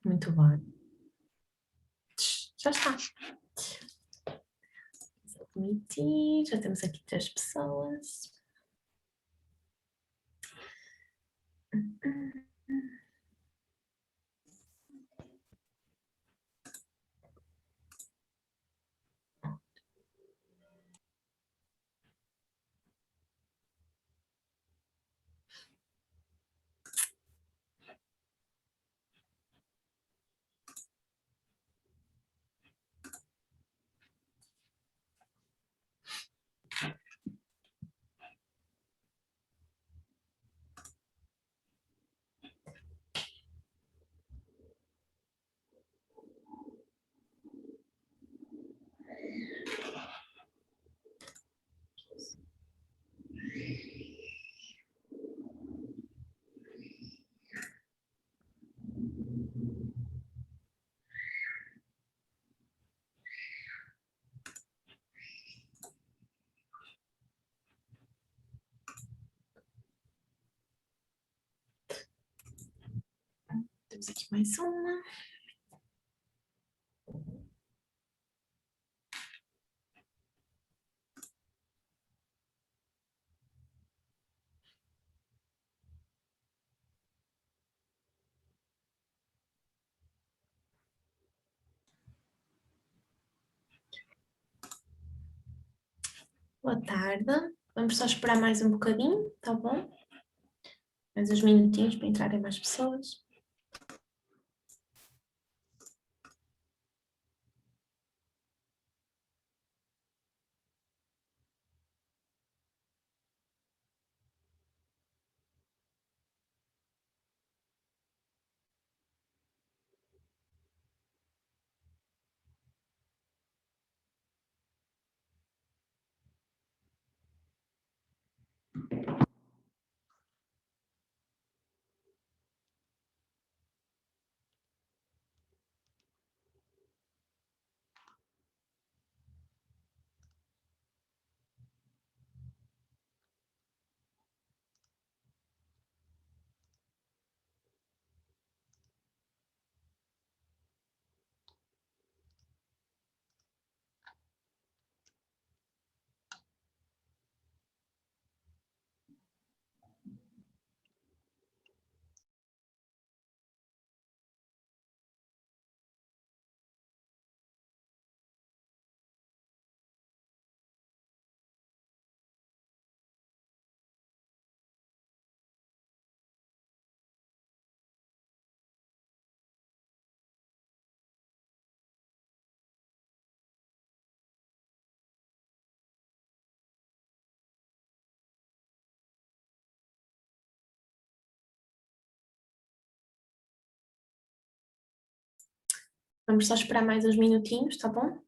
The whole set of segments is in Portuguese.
Muito bem. Já está. Admitir, já temos aqui 3 pessoas. Temos aqui mais uma. Boa tarde. Vamos só esperar mais um bocadinho, tá bom? Mais uns minutinhos para entrarem mais pessoas. Vamos só esperar mais uns minutinhos, tá bom?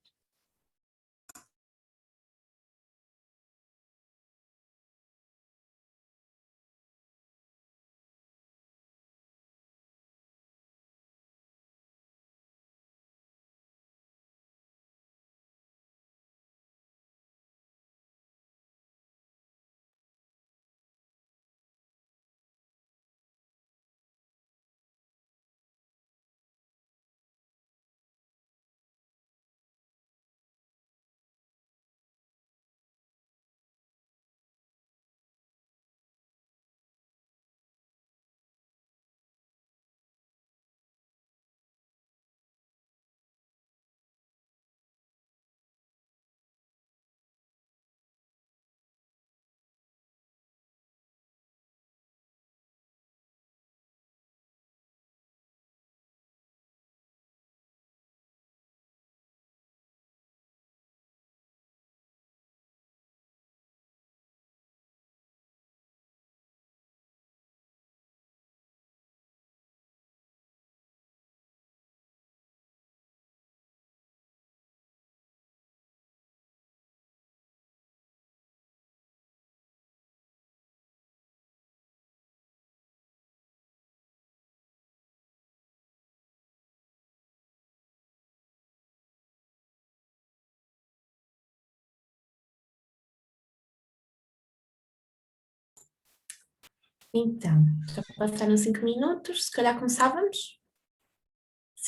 Então, já passaram 5 minutos, se calhar começávamos?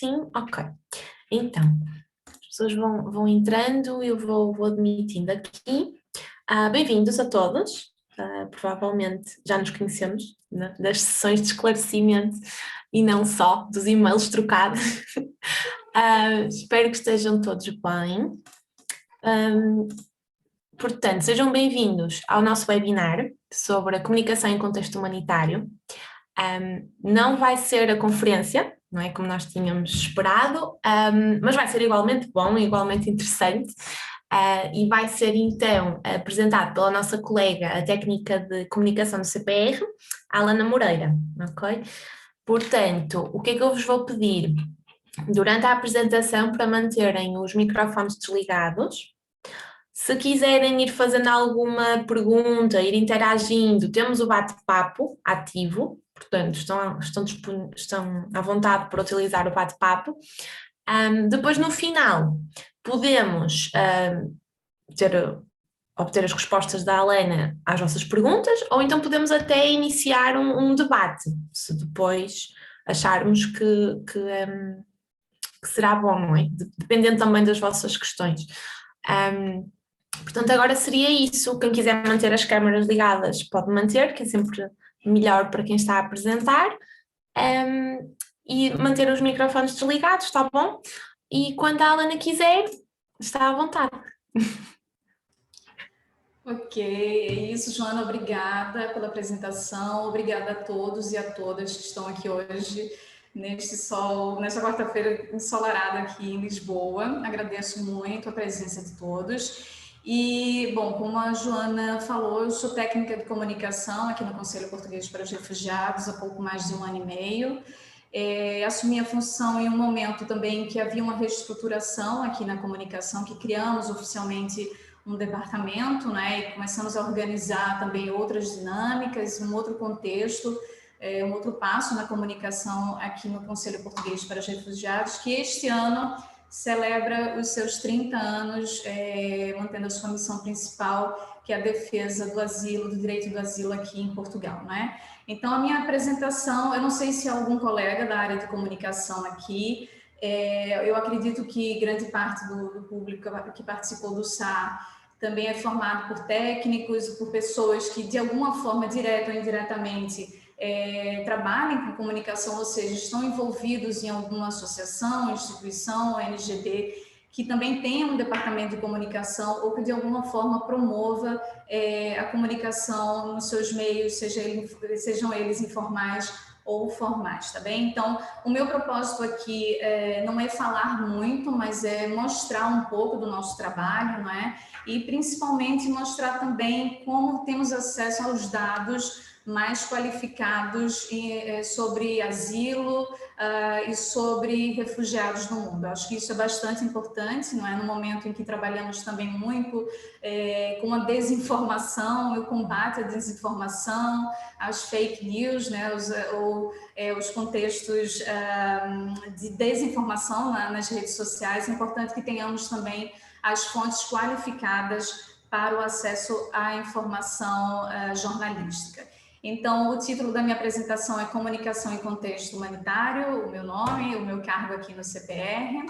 Sim? Ok. Então, as pessoas vão entrando, eu vou admitindo aqui. Bem-vindos a todos. Provavelmente já nos conhecemos, né, das sessões de esclarecimento e não só, dos e-mails trocados. Espero que estejam todos bem. Portanto, sejam bem-vindos ao nosso webinar sobre a comunicação em contexto humanitário. Não vai ser a conferência, não é como nós tínhamos esperado, mas vai ser igualmente bom, igualmente interessante, e vai ser então apresentado pela nossa colega, a técnica de comunicação do CPR, Alana Moreira, ok? Portanto, o que é que eu vos vou pedir? Durante a apresentação, para manterem os microfones desligados. Se quiserem ir fazendo alguma pergunta, ir interagindo, temos o bate-papo ativo, portanto estão à vontade para utilizar o bate-papo. Depois, no final, podemos obter as respostas da Alana às vossas perguntas, ou então podemos até iniciar um debate, se depois acharmos que será bom, não é? Dependendo também das vossas questões. Portanto, agora seria isso. Quem quiser manter as câmaras ligadas pode manter, que é sempre melhor para quem está a apresentar, e manter os microfones desligados, está bom? E quando a Alana quiser, está à vontade. Ok, é isso, Joana, obrigada pela apresentação, obrigada a todos e a todas que estão aqui hoje, nesta quarta-feira ensolarada aqui em Lisboa. Agradeço muito a presença de todos. E, bom, como a Joana falou, eu sou técnica de comunicação aqui no Conselho Português para os Refugiados há pouco mais de 1 ano e meio. Assumi a função em um momento também que havia uma reestruturação aqui na comunicação, que criamos oficialmente um departamento, né, e começamos a organizar também outras dinâmicas, um outro contexto, um outro passo na comunicação aqui no Conselho Português para os Refugiados, que este ano celebra os seus 30 anos, mantendo a sua missão principal, que é a defesa do asilo, do direito do asilo aqui em Portugal, né? Então, a minha apresentação, eu não sei se algum colega da área de comunicação aqui, eu acredito que grande parte do público que participou do SAR também é formado por técnicos, por pessoas que, de alguma forma, direta ou indiretamente, trabalhem com comunicação, ou seja, estão envolvidos em alguma associação, instituição, ONGD, que também tenha um departamento de comunicação ou que, de alguma forma, promova a comunicação nos seus meios, sejam eles informais ou formais, tá bem? Então, o meu propósito aqui não é falar muito, mas é mostrar um pouco do nosso trabalho, não é? E principalmente mostrar também como temos acesso aos dados mais qualificados sobre asilo e sobre refugiados no mundo. Acho que isso é bastante importante, não é? No momento em que trabalhamos também muito com a desinformação, o combate à desinformação, as fake news, né? Os contextos de desinformação nas redes sociais. É importante que tenhamos também as fontes qualificadas para o acesso à informação jornalística. Então, o título da minha apresentação é Comunicação em Contexto Humanitário, o meu nome, o meu cargo aqui no CPR.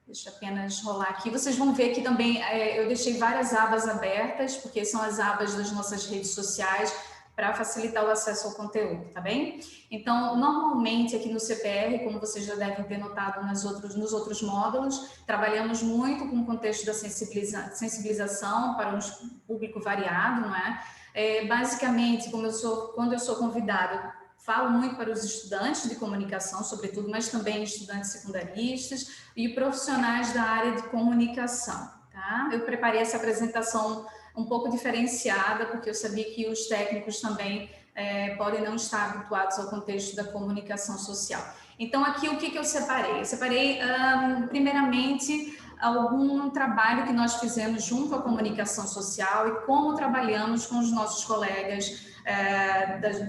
Deixa eu apenas rolar aqui. Vocês vão ver que também eu deixei várias abas abertas, porque são as abas das nossas redes sociais, para facilitar o acesso ao conteúdo, tá bem? Então, normalmente aqui no CPR, como vocês já devem ter notado nos outros módulos, trabalhamos muito com o contexto da sensibilização para um público variado, não é? Basicamente, quando eu sou convidada, falo muito para os estudantes de comunicação, sobretudo, mas também estudantes secundaristas e profissionais da área de comunicação, tá? Eu preparei essa apresentação um pouco diferenciada, porque eu sabia que os técnicos também podem não estar habituados ao contexto da comunicação social. Então, aqui o que eu separei? Eu separei, primeiramente, algum trabalho que nós fizemos junto à comunicação social e como trabalhamos com os nossos colegas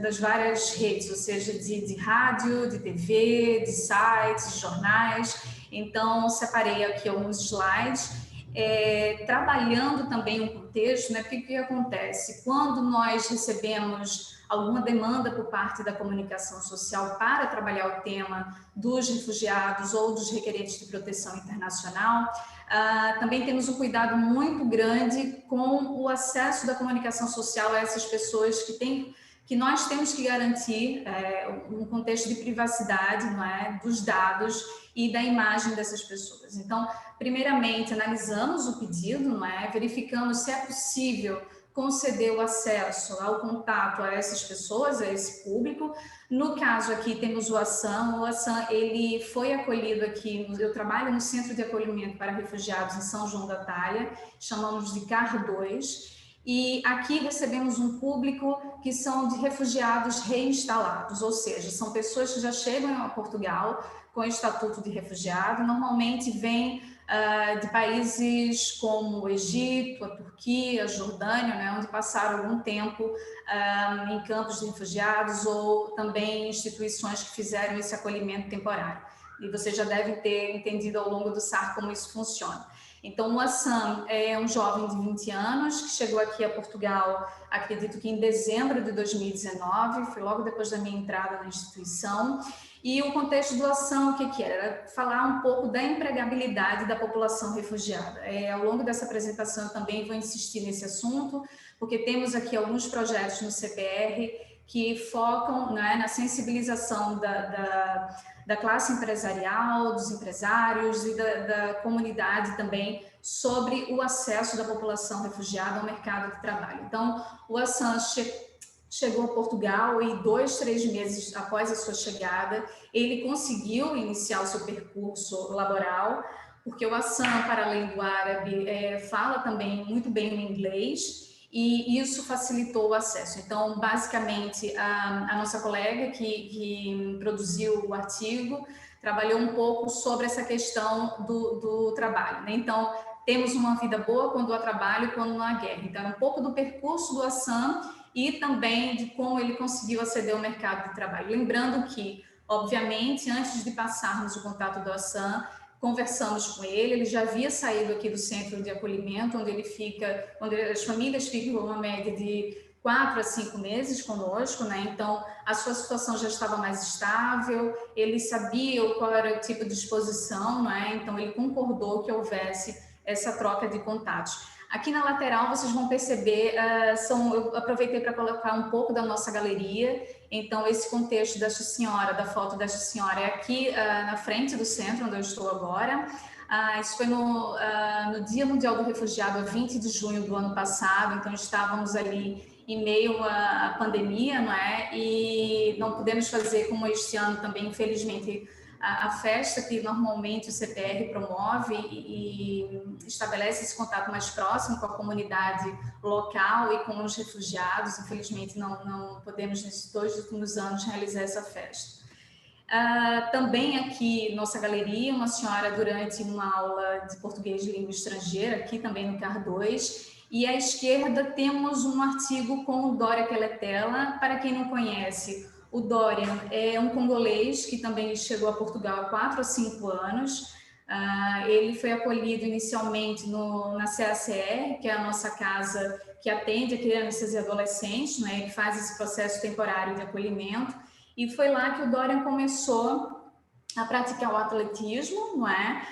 das várias redes, ou seja, de rádio, de TV, de sites, de jornais. Então, separei aqui alguns slides. Trabalhando também um contexto, né? Porque o que acontece? Quando nós recebemos alguma demanda por parte da comunicação social para trabalhar o tema dos refugiados ou dos requerentes de proteção internacional. Também temos um cuidado muito grande com o acesso da comunicação social a essas pessoas que nós temos que garantir um contexto de privacidade, não é, dos dados e da imagem dessas pessoas. Então, primeiramente, analisamos o pedido, não é, verificamos se é possível conceder o acesso ao contato a essas pessoas, a esse público. No caso aqui temos o Assam ele foi acolhido aqui, eu trabalho no Centro de Acolhimento para Refugiados em São João da Talha, chamamos de CAR 2, e aqui recebemos um público que são de refugiados reinstalados, ou seja, são pessoas que já chegam a Portugal com estatuto de refugiado, normalmente vêm de países como o Egito, a Turquia, a Jordânia, né, onde passaram algum tempo em campos de refugiados ou também instituições que fizeram esse acolhimento temporário. E você já deve ter entendido ao longo do SAR como isso funciona. Então, o Assam é um jovem de 20 anos que chegou aqui a Portugal, acredito que em dezembro de 2019, foi logo depois da minha entrada na instituição. E o contexto do Assam, o que era? Era falar um pouco da empregabilidade da população refugiada. Ao longo dessa apresentação eu também vou insistir nesse assunto, porque temos aqui alguns projetos no CPR que focam, né, na sensibilização da classe empresarial, dos empresários e da comunidade também sobre o acesso da população refugiada ao mercado de trabalho. Então, o Assam chegou a Portugal e 2, 3 meses após a sua chegada, ele conseguiu iniciar o seu percurso laboral, porque o Assam, para além do árabe, fala também muito bem o inglês, e isso facilitou o acesso. Então, basicamente, a nossa colega que produziu o artigo trabalhou um pouco sobre essa questão do trabalho, né? Então, temos uma vida boa quando há trabalho e quando não há guerra. Então, um pouco do percurso do Assam e também de como ele conseguiu aceder ao mercado de trabalho. Lembrando que, obviamente, antes de passarmos o contato do Assam, conversamos com ele já havia saído aqui do centro de acolhimento, onde as famílias ficam uma média de 4 a 5 meses conosco, né? Então, a sua situação já estava mais estável, ele sabia qual era o tipo de exposição, né? Então, ele concordou que houvesse essa troca de contatos. Aqui na lateral vocês vão perceber, eu aproveitei para colocar um pouco da nossa galeria, então esse contexto desta senhora, da foto desta senhora é aqui na frente do centro onde eu estou agora. Isso foi no Dia Mundial do Refugiado, a 20 de junho do ano passado, então estávamos ali em meio à pandemia, não é? E não pudemos fazer como este ano também, infelizmente, a festa que normalmente o CPR promove e estabelece esse contato mais próximo com a comunidade local e com os refugiados. Infelizmente, não podemos, nesses 2 últimos anos, realizar essa festa. Também aqui, nossa galeria, uma senhora durante uma aula de português de língua estrangeira, aqui também no CAR 2, e à esquerda temos um artigo com o Dória Keletela. Para quem não conhece, o Dorian é um congolês que também chegou a Portugal há 4 ou 5 anos. Ele foi acolhido inicialmente na CACR, que é a nossa casa que atende a crianças e adolescentes, né, que faz esse processo temporário de acolhimento. E foi lá que o Dorian começou a praticar o atletismo, não é?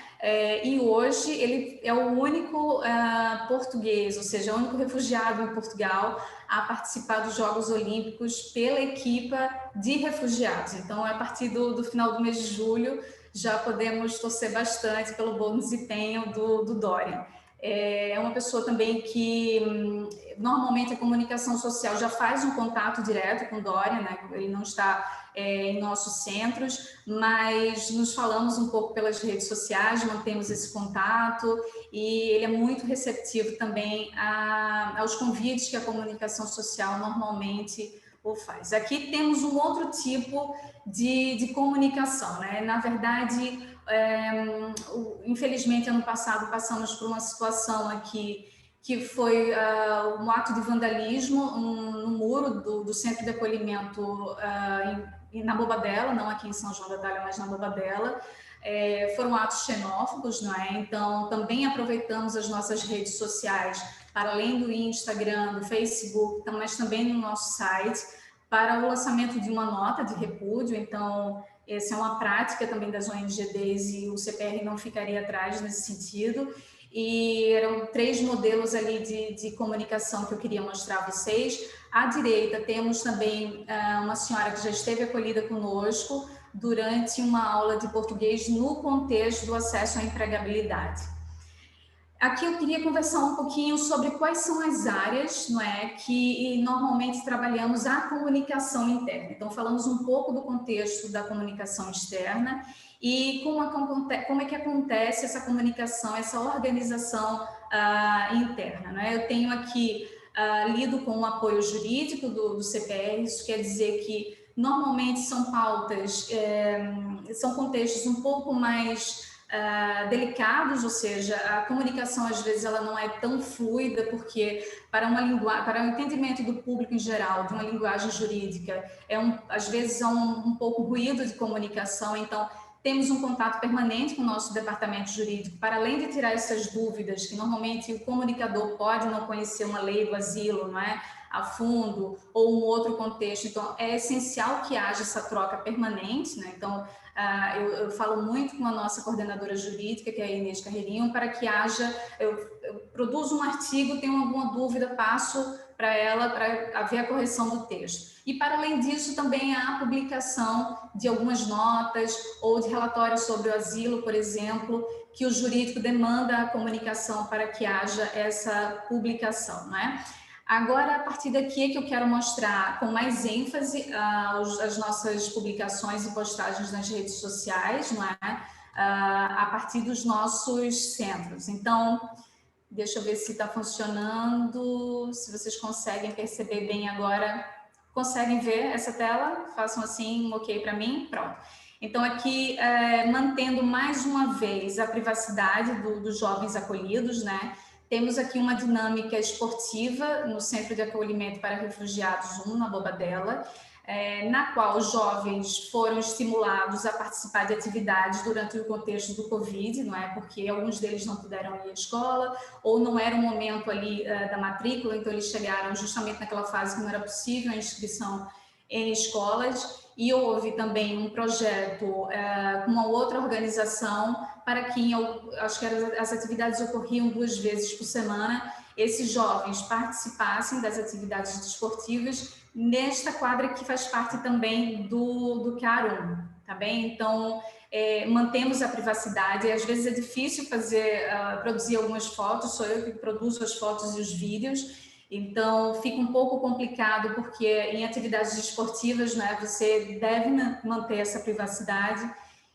E hoje ele é o único português, ou seja, o único refugiado em Portugal a participar dos Jogos Olímpicos pela equipa de refugiados. Então, a partir do final do mês de julho, já podemos torcer bastante pelo bom desempenho do Dorian. É uma pessoa também que normalmente a comunicação social já faz um contato direto com o Dorian, né? Ele não está em nossos centros, mas nos falamos um pouco pelas redes sociais, mantemos esse contato e ele é muito receptivo também aos convites que a comunicação social normalmente o faz. Aqui temos um outro tipo de comunicação, né? Na verdade, infelizmente, ano passado passamos por uma situação aqui que foi um ato de vandalismo no muro do centro de acolhimento na Bobadela, não aqui em São João da Talha, mas na Bobadela. Foram atos xenófobos, não é? Então, também aproveitamos as nossas redes sociais, para além do Instagram, do Facebook, mas também no nosso site, para o lançamento de uma nota de repúdio. Então, essa é uma prática também das ONGs e o CPR não ficaria atrás nesse sentido. E eram 3 modelos ali de comunicação que eu queria mostrar a vocês. À direita temos também uma senhora que já esteve acolhida conosco durante uma aula de português no contexto do acesso à empregabilidade. Aqui eu queria conversar um pouquinho sobre quais são as áreas, não é, que normalmente trabalhamos a comunicação interna. Então, falamos um pouco do contexto da comunicação externa e como é que acontece essa comunicação, essa organização interna. Não é? Eu tenho aqui lido com o apoio jurídico do CPR, isso quer dizer que normalmente são pautas, são contextos um pouco mais delicados, ou seja, a comunicação às vezes ela não é tão fluida, porque para o entendimento do público em geral, de uma linguagem jurídica, às vezes há um pouco ruído de comunicação, então temos um contato permanente com o nosso departamento jurídico, para além de tirar essas dúvidas, que normalmente o comunicador pode não conhecer uma lei do asilo, não é? A fundo, ou um outro contexto, então é essencial que haja essa troca permanente, né? Então, eu falo muito com a nossa coordenadora jurídica, que é a Inês Carreirinho, para que eu produzo um artigo, tenho alguma dúvida, passo para ela para haver a correção do texto. E, para além disso, também há a publicação de algumas notas ou de relatórios sobre o asilo, por exemplo, que o jurídico demanda a comunicação para que haja essa publicação, não é? Agora, a partir daqui é que eu quero mostrar com mais ênfase as nossas publicações e postagens nas redes sociais, não é? A partir dos nossos centros. Então, deixa eu ver se está funcionando, se vocês conseguem perceber bem agora. Conseguem ver essa tela? Façam assim, um ok para mim? Pronto. Então, aqui, mantendo mais uma vez a privacidade dos jovens acolhidos, né? Temos aqui uma dinâmica esportiva no Centro de Acolhimento para Refugiados 1, na Bobadela, na qual os jovens foram estimulados a participar de atividades durante o contexto do Covid, não é? Porque alguns deles não puderam ir à escola, ou não era o momento ali da matrícula, então eles chegaram justamente naquela fase que não era possível a inscrição em escolas, e houve também um projeto com uma outra organização para que, acho que as atividades ocorriam 2 vezes por semana, esses jovens participassem das atividades desportivas nesta quadra que faz parte também do CAR1, tá bem? Então, mantemos a privacidade, às vezes é difícil produzir algumas fotos, sou eu que produzo as fotos e os vídeos, então fica um pouco complicado, porque em atividades desportivas, né, você deve manter essa privacidade.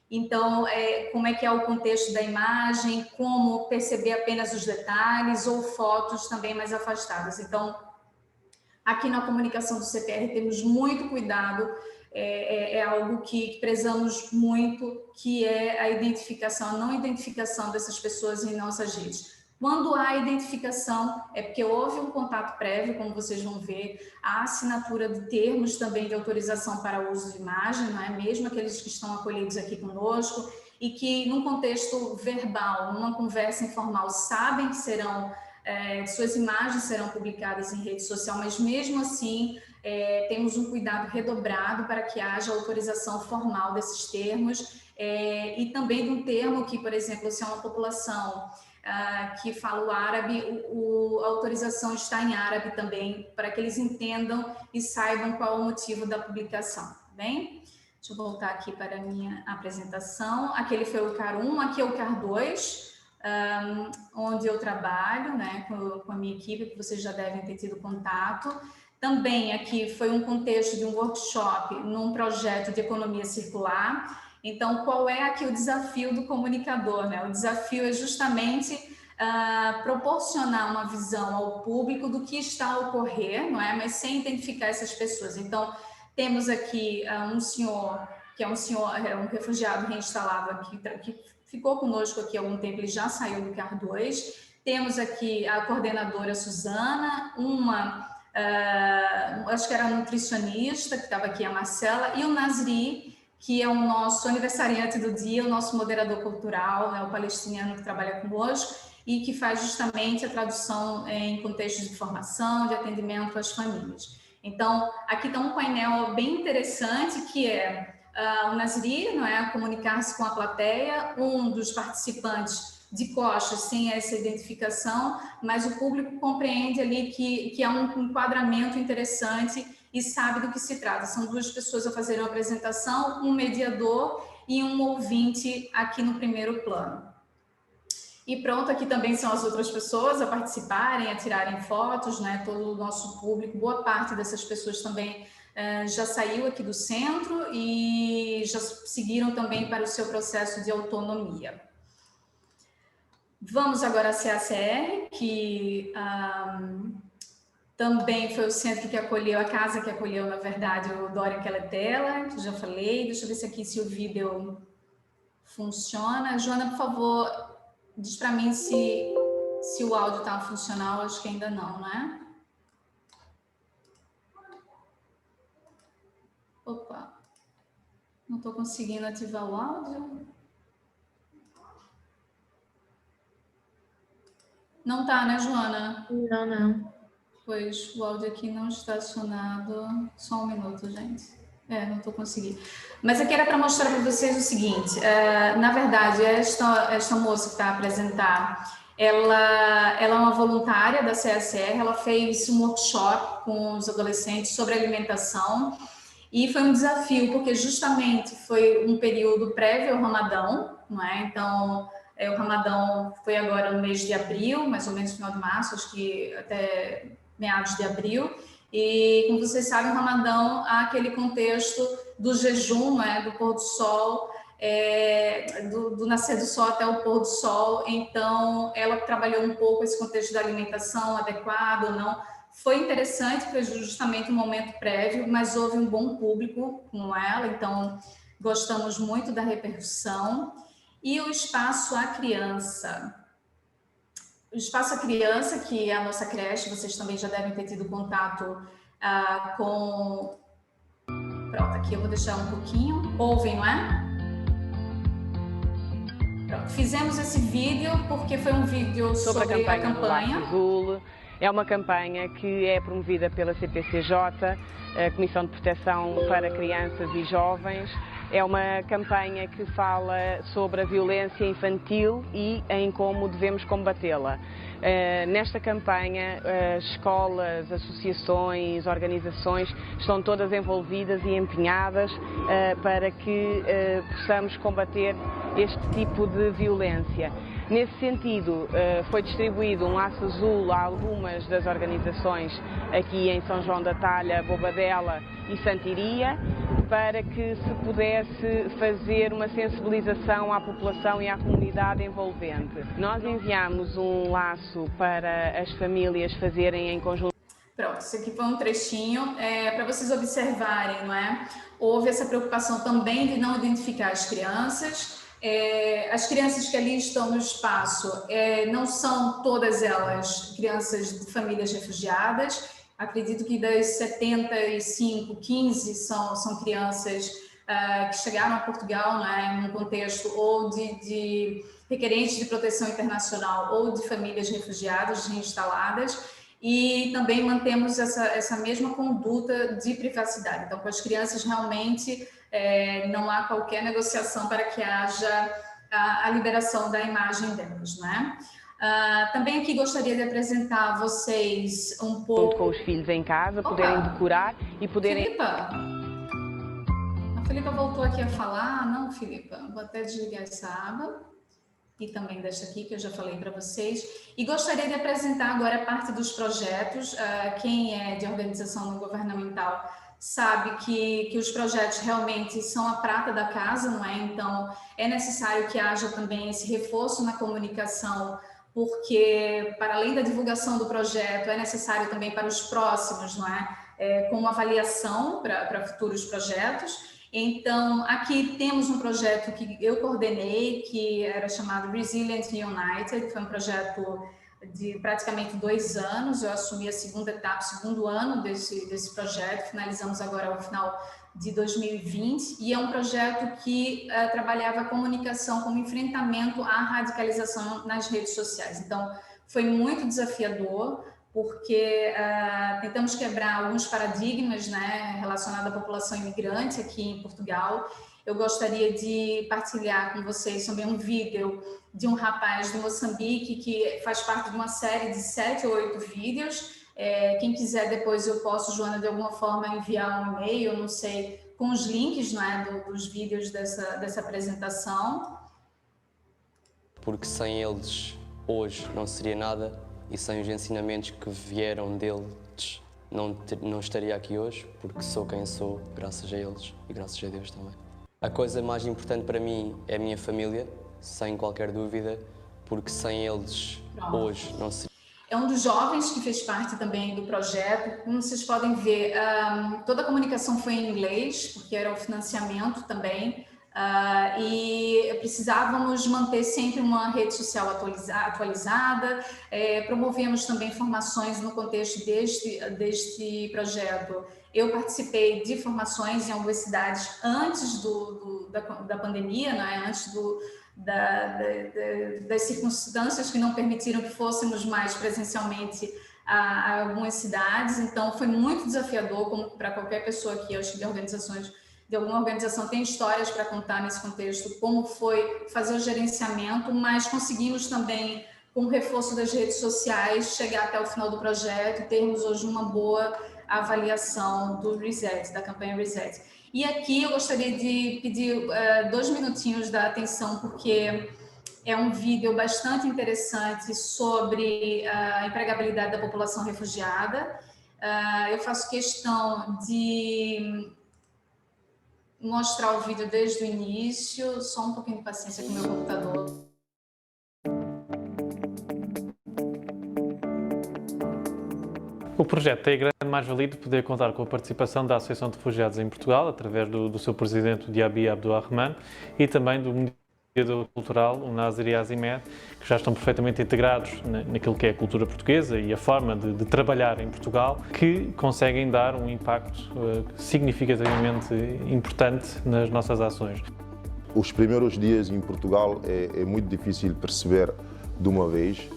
Então, como é que é o contexto da imagem, como perceber apenas os detalhes, ou fotos também mais afastadas. Então, aqui na comunicação do CPR temos muito cuidado, é algo que prezamos muito, que é a identificação, a não identificação dessas pessoas em nossas redes. Quando há identificação, é porque houve um contato prévio, como vocês vão ver, a assinatura de termos também de autorização para o uso de imagem, não é? Mesmo aqueles que estão acolhidos aqui conosco, e que num contexto verbal, numa conversa informal, sabem que suas imagens serão publicadas em rede social, mas mesmo assim temos um cuidado redobrado para que haja autorização formal desses termos, e também de um termo que, por exemplo, se é uma população que fala o árabe, a autorização está em árabe também, para que eles entendam e saibam qual é o motivo da publicação, tá bem? Deixa eu voltar aqui para a minha apresentação. Aquele foi o CAR1, aqui é o CAR2, onde eu trabalho, né, com a minha equipe, que vocês já devem ter tido contato. Também aqui foi um contexto de um workshop num projeto de economia circular. Então, qual é aqui o desafio do comunicador, né? O desafio é justamente proporcionar uma visão ao público do que está a ocorrer, não é? Mas sem identificar essas pessoas. Então, temos aqui um senhor, que é um refugiado reinstalado aqui, que ficou conosco aqui há algum tempo, ele já saiu do CAR2. Temos aqui a coordenadora Suzana, acho que era a nutricionista, que estava aqui, a Marcela, e o Nasri, que é o nosso aniversariante do dia, o nosso moderador cultural, né, o palestiniano que trabalha conosco e que faz justamente a tradução em contextos de formação, de atendimento às famílias. Então, aqui está um painel bem interessante, que é o Nasri, não é, comunicar-se com a plateia, um dos participantes de costas sem essa identificação, mas o público compreende ali que é um enquadramento interessante e sabe do que se trata. São duas pessoas a fazerem uma apresentação, um mediador e um ouvinte aqui no primeiro plano. E pronto, aqui também são as outras pessoas a participarem, a tirarem fotos, né? Todo o nosso público, boa parte dessas pessoas também já saiu aqui do centro e já seguiram também para o seu processo de autonomia. Vamos agora à CACR, que também foi o centro que acolheu, a casa que acolheu, na verdade, o Dorian Keletela, que já falei. Deixa eu ver se o vídeo funciona. Joana, por favor, diz para mim se o áudio está funcional. Acho que ainda não, né? Opa, não estou conseguindo ativar o áudio. Não tá, né, Joana? Não. Pois o áudio aqui não está acionado. Só um minuto, gente. Não estou conseguindo. Mas aqui era para mostrar para vocês o seguinte. Na verdade, esta moça que está a apresentar, ela é uma voluntária da CSR. Ela fez um workshop com os adolescentes sobre alimentação. E foi um desafio, porque justamente foi um período prévio ao Ramadão, não é? Então, o Ramadão foi agora no mês de abril, mais ou menos final de março, acho que até meados de abril. E, como vocês sabem, o Ramadão há aquele contexto do jejum, né, do pôr do sol, do nascer do sol até o pôr do sol. Então, ela trabalhou um pouco esse contexto da alimentação adequado ou não. Foi interessante, foi justamente um momento prévio, mas houve um bom público com ela, então gostamos muito da repercussão. E o Espaço à Criança. O Espaço à Criança, que é a nossa creche, vocês também já devem ter tido contato com... Pronto, aqui eu vou deixar um pouquinho. Ouvem, não é? Pronto, fizemos esse vídeo porque foi um vídeo sobre a campanha. É uma campanha que é promovida pela CPCJ, a Comissão de Proteção para Crianças e Jovens. É uma campanha que fala sobre a violência infantil e em como devemos combatê-la. Nesta campanha, as escolas, associações, organizações estão todas envolvidas e empenhadas para que possamos combater este tipo de violência. Nesse sentido, foi distribuído um laço azul a algumas das organizações aqui em São João da Talha, Bobadela e Santiria, para que se pudesse fazer uma sensibilização à população e à comunidade envolvente. Nós enviamos um laço para as famílias fazerem em conjunto. Pronto, isso aqui foi um trechinho para vocês observarem, não é? Houve essa preocupação também de não identificar as crianças. As crianças que ali estão no espaço não são todas elas crianças de famílias refugiadas. Acredito que das 75, 15 são crianças que chegaram a Portugal, né, num contexto ou de requerentes de proteção internacional ou de famílias refugiadas reinstaladas. E também mantemos essa mesma conduta de privacidade. Então, com as crianças, realmente não há qualquer negociação para que haja a liberação da imagem delas, né? Também aqui gostaria de apresentar a vocês um pouco... Com os filhos em casa, poderem decorar e poderem... Filipa! A Filipa voltou aqui a falar. Não, Filipa, vou até desligar essa aba. E também desta aqui, que eu já falei para vocês. E gostaria de apresentar agora parte dos projetos. Quem é de organização não governamental sabe que os projetos realmente são a prata da casa, não é? Então, é necessário que haja também esse reforço na comunicação, porque, para além da divulgação do projeto, é necessário também para os próximos, não é? Com uma avaliação para futuros projetos. Então, aqui temos um projeto que eu coordenei, que era chamado Resilient United, foi um projeto de praticamente 2 anos, eu assumi a segunda etapa, segundo ano desse projeto, finalizamos agora ao final de 2020, e é um projeto que trabalhava a comunicação como enfrentamento à radicalização nas redes sociais. Então, foi muito desafiador, porque tentamos quebrar alguns paradigmas, né, relacionados à população imigrante aqui em Portugal. Eu gostaria de partilhar com vocês também um vídeo de um rapaz de Moçambique que faz parte de uma série de 7 ou 8 vídeos. Quem quiser depois eu posso, Joana, de alguma forma enviar um e-mail, não sei, com os links, né, dos vídeos dessa apresentação. Porque sem eles hoje não seria nada e sem os ensinamentos que vieram deles não estaria aqui hoje, porque sou quem sou graças a eles e graças a Deus também. A coisa mais importante para mim é a minha família, sem qualquer dúvida, porque sem eles hoje não seria. É um dos jovens que fez parte também do projeto. Como vocês podem ver, toda a comunicação foi em inglês, porque era o financiamento também, e precisávamos manter sempre uma rede social atualizada. Promovemos também formações no contexto deste projeto. Eu participei de formações em algumas cidades antes da pandemia, né? Antes das circunstâncias que não permitiram que fôssemos mais presencialmente a algumas cidades. Então, foi muito desafiador, como para qualquer pessoa aqui, eu acho que de alguma organização tem histórias para contar nesse contexto, como foi fazer o gerenciamento, mas conseguimos também, com o reforço das redes sociais, chegar até o final do projeto e termos hoje uma boa avaliação do Reset, da campanha Reset. E aqui eu gostaria de pedir 2 minutinhos da atenção, porque é um vídeo bastante interessante sobre a empregabilidade da população refugiada. Eu faço questão de mostrar o vídeo desde o início, só um pouquinho de paciência com o meu computador. O projeto tem a grande mais-valia de poder contar com a participação da Associação de Refugiados em Portugal, através do seu presidente, Diaby Abdulrahman, e também do mediador cultural, o Nazir Azimed, que já estão perfeitamente integrados naquilo que é a cultura portuguesa e a forma de trabalhar em Portugal, que conseguem dar um impacto significativamente importante nas nossas ações. Os primeiros dias em Portugal é muito difícil perceber de uma vez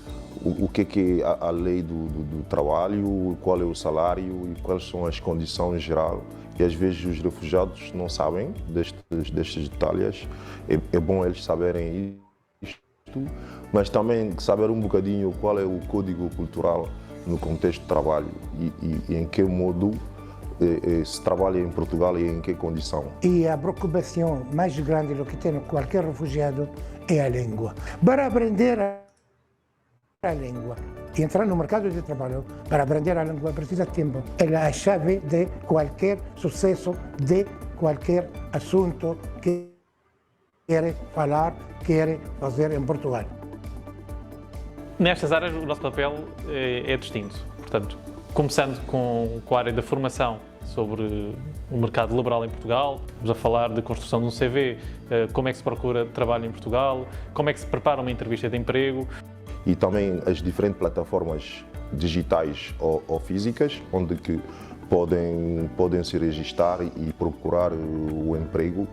o que é a lei do trabalho, qual é o salário e quais são as condições em geral. E às vezes os refugiados não sabem destes detalhes. É bom eles saberem isto, mas também saber um bocadinho qual é o código cultural no contexto de trabalho e em que modo se trabalha em Portugal e em que condição. E a preocupação mais grande que tem qualquer refugiado é a língua. Para aprender a língua e entrar no mercado de trabalho, para aprender a língua precisa de tempo. É a chave de qualquer sucesso, de qualquer assunto que quer falar, quer fazer em Portugal. Nestas áreas o nosso papel é distinto. Portanto, começando com a área da formação sobre o mercado laboral em Portugal, vamos a falar de construção de um CV, como é que se procura trabalho em Portugal, como é que se prepara uma entrevista de emprego. E também as diferentes plataformas digitais ou físicas, onde que podem se registrar e procurar o emprego.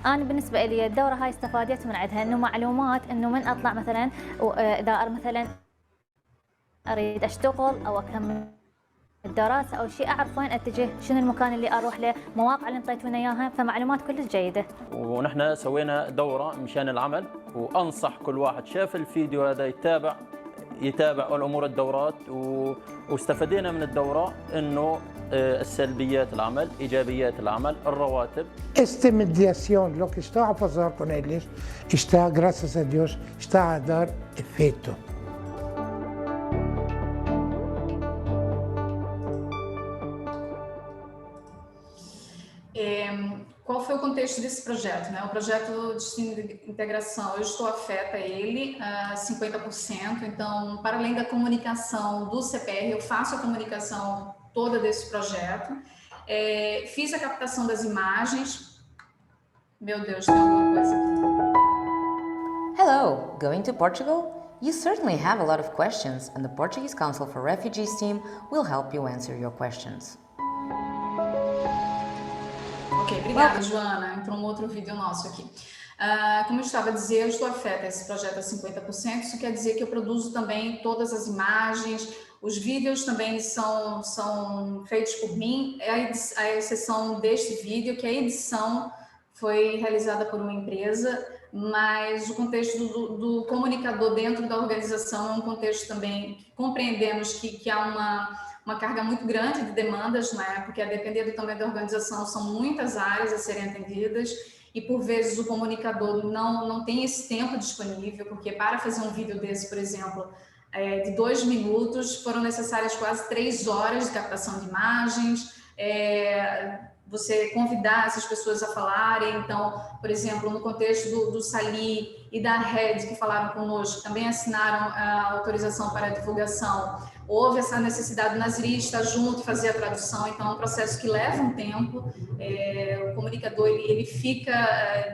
أنا بالنسبة لي الدورة هاي استفادت من عندها إنه معلومات إنه من أطلع مثلاً وإذا مثلاً أريد أشتغل أو أكمل الدراسة أو شيء أعرف وين أتجه، شنو المكان اللي أروح له، مواقع اللي انطيتونا إياها، فمعلومات كلش جيدة. ونحن سوينا دورة مشان العمل، وأنصح كل واحد شاف الفيديو هذا يتابع الأمور الدورات، واستفدينا من الدورة إنه السلبيات العمل، إيجابيات العمل، الرواتب. Esta mediação, o que está a fazer com eles, está, graças a Deus, está a dar efeito. Qual foi o contexto desse projeto, né? O projeto Destino de Integração, eu estou afeta a ele, 50%, então, para além da comunicação do CPR, eu faço a comunicação toda desse projeto, fiz a captação das imagens. Meu Deus, tem alguma coisa aqui. Hello, going to Portugal? You certainly have a lot of questions, and the Portuguese Council for Refugees team will help you answer your questions. Ok, obrigada, Joana. Entrou um outro vídeo nosso aqui. Como eu estava a dizer, eu estou afeta a esse projeto a 50%, isso quer dizer que eu produzo também todas as imagens, os vídeos também são feitos por mim, a exceção deste vídeo, que a edição foi realizada por uma empresa, mas o contexto do comunicador dentro da organização é um contexto também que compreendemos que há uma carga muito grande de demandas, né? Porque a depender do tamanho da organização, são muitas áreas a serem atendidas e, por vezes, o comunicador não tem esse tempo disponível, porque para fazer um vídeo desse, por exemplo, de 2 minutos, foram necessárias quase 3 horas de captação de imagens, você convidar essas pessoas a falarem. Então, por exemplo, no contexto do Sali e da Red, que falaram conosco, também assinaram a autorização para a divulgação, houve essa necessidade do Nazri estar junto, fazer a tradução, então é um processo que leva um tempo. O comunicador, ele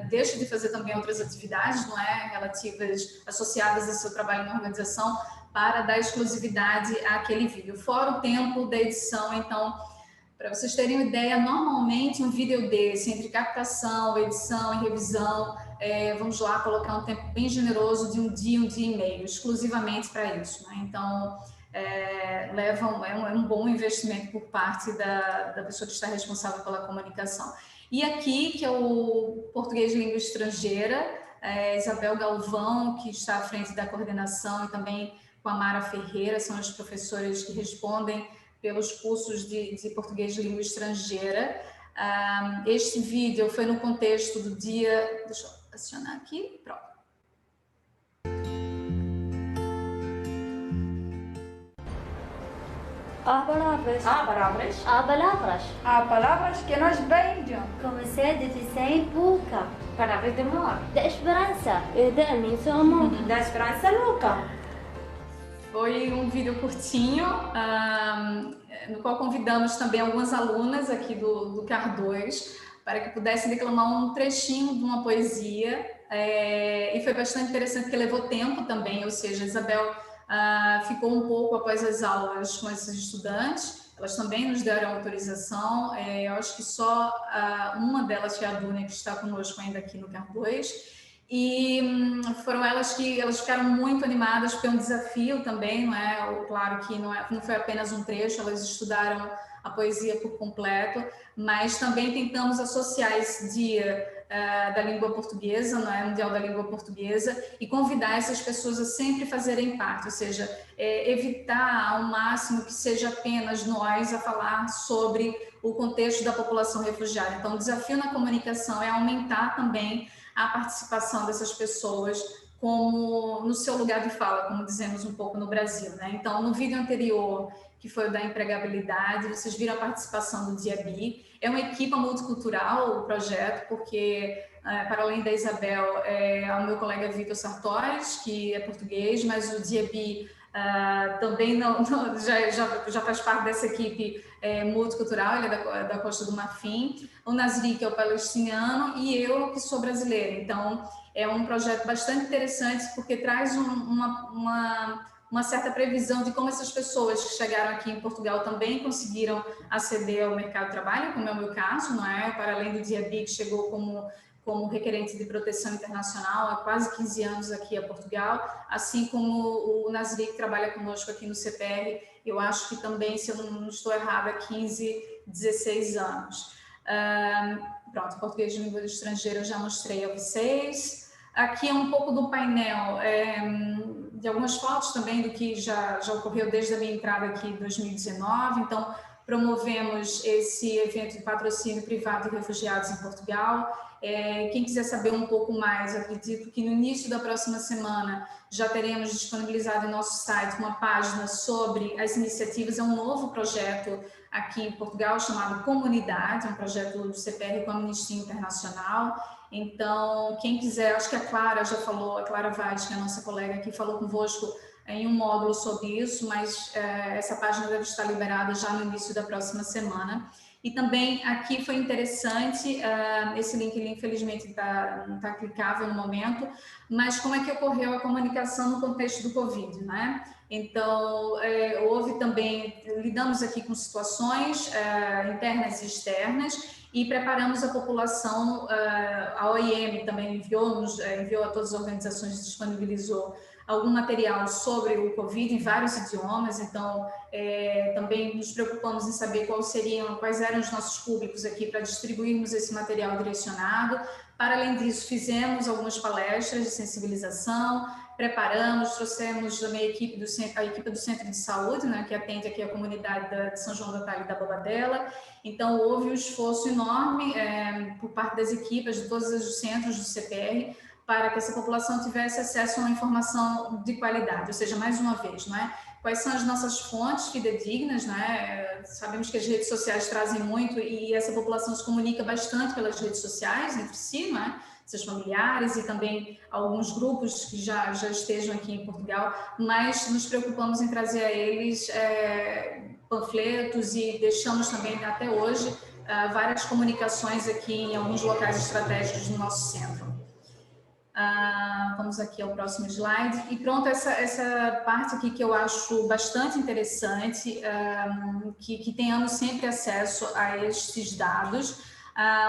deixa de fazer também outras atividades, não é, relativas, associadas ao seu trabalho na organização, para dar exclusividade àquele vídeo, fora o tempo da edição. Então, para vocês terem uma ideia, normalmente um vídeo desse, entre captação, edição e revisão, vamos lá colocar um tempo bem generoso de um dia e meio, exclusivamente para isso, né? Então, é um bom investimento por parte da pessoa que está responsável pela comunicação. E aqui, que é o português de língua estrangeira, Isabel Galvão, que está à frente da coordenação, e também com a Mara Ferreira, são as professoras que respondem pelos cursos de português de língua estrangeira. Este vídeo foi no contexto do dia... Deixa eu acionar aqui, pronto. Há palavras que nos beijam. Como ser deficiente pouca. Palavras de amor. Da esperança. Da missão. Da esperança louca. Foi um vídeo curtinho, no qual convidamos também algumas alunas aqui do CAR 2 para que pudessem declamar um trechinho de uma poesia, e foi bastante interessante porque levou tempo também, ou seja, a Isabel ficou um pouco após as aulas com esses estudantes, elas também nos deram autorização, eu acho que só uma delas, que é a Dúnia, que está conosco ainda aqui no CAR 2, e foram elas ficaram muito animadas, porque é um desafio também, não é? Claro que não foi apenas um trecho, elas estudaram a poesia por completo, mas também tentamos associar esse dia da língua portuguesa, não é? Mundial da Língua Portuguesa, e convidar essas pessoas a sempre fazerem parte, ou seja, evitar ao máximo que seja apenas nós a falar sobre o contexto da população refugiada. Então, o desafio na comunicação é aumentar também a participação dessas pessoas como no seu lugar de fala, como dizemos um pouco no Brasil, né? Então, no vídeo anterior, que foi o da empregabilidade, vocês viram a participação do Diaby. É uma equipe multicultural o projeto, porque, para além da Isabel, é o meu colega Vitor Sartori, que é português, mas o Diaby também já faz parte dessa equipe multicultural, ele é da Costa do Marfim, o Nazri, que é o palestiniano, e eu, que sou brasileira. Então, é um projeto bastante interessante, porque traz uma certa previsão de como essas pessoas que chegaram aqui em Portugal também conseguiram aceder ao mercado de trabalho, como é o meu caso, não é? Para além do Diaby, que chegou como requerente de proteção internacional há quase 15 anos aqui a Portugal, assim como o Nazri, que trabalha conosco aqui no CPR, eu acho que também, se eu não estou errada, 15, 16 anos. Pronto, português de língua estrangeira eu já mostrei a vocês. Aqui é um pouco do painel, de algumas fotos também do que já ocorreu desde a minha entrada aqui em 2019. Então, promovemos esse evento de patrocínio privado de refugiados em Portugal. Quem quiser saber um pouco mais, acredito que no início da próxima semana já teremos disponibilizado em nosso site uma página sobre as iniciativas. É um novo projeto aqui em Portugal chamado Comunidade, um projeto do CPR com a Amnistia Internacional. Então, quem quiser, acho que a Clara já falou, a Clara Vaz, que é a nossa colega aqui, falou convosco em um módulo sobre isso, mas essa página deve estar liberada já no início da próxima semana. E também aqui foi interessante, esse link infelizmente não está clicável no momento, mas como é que ocorreu a comunicação no contexto do Covid, né? Então, houve também, lidamos aqui com situações internas e externas, e preparamos a população. A OIM também enviou a todas as organizações, disponibilizou algum material sobre o Covid em vários idiomas, então também nos preocupamos em saber quais eram os nossos públicos aqui para distribuirmos esse material direcionado. Para além disso, fizemos algumas palestras de sensibilização, trouxemos também a equipe do Centro de Saúde, né, que atende aqui a comunidade de São João da Talha e da Bobadela. Então, houve um esforço enorme por parte das equipes de todos os centros do CPR para que essa população tivesse acesso a uma informação de qualidade, ou seja, mais uma vez, não é? Quais são as nossas fontes fidedignas, né? Sabemos que as redes sociais trazem muito e essa população se comunica bastante pelas redes sociais entre si, não é? Seus familiares e também alguns grupos que já estejam aqui em Portugal, mas nos preocupamos em trazer a eles panfletos e deixamos também até hoje várias comunicações aqui em alguns locais estratégicos do nosso centro. Vamos aqui ao próximo slide. E pronto, essa parte aqui que eu acho bastante interessante, que tenhamos sempre acesso a estes dados.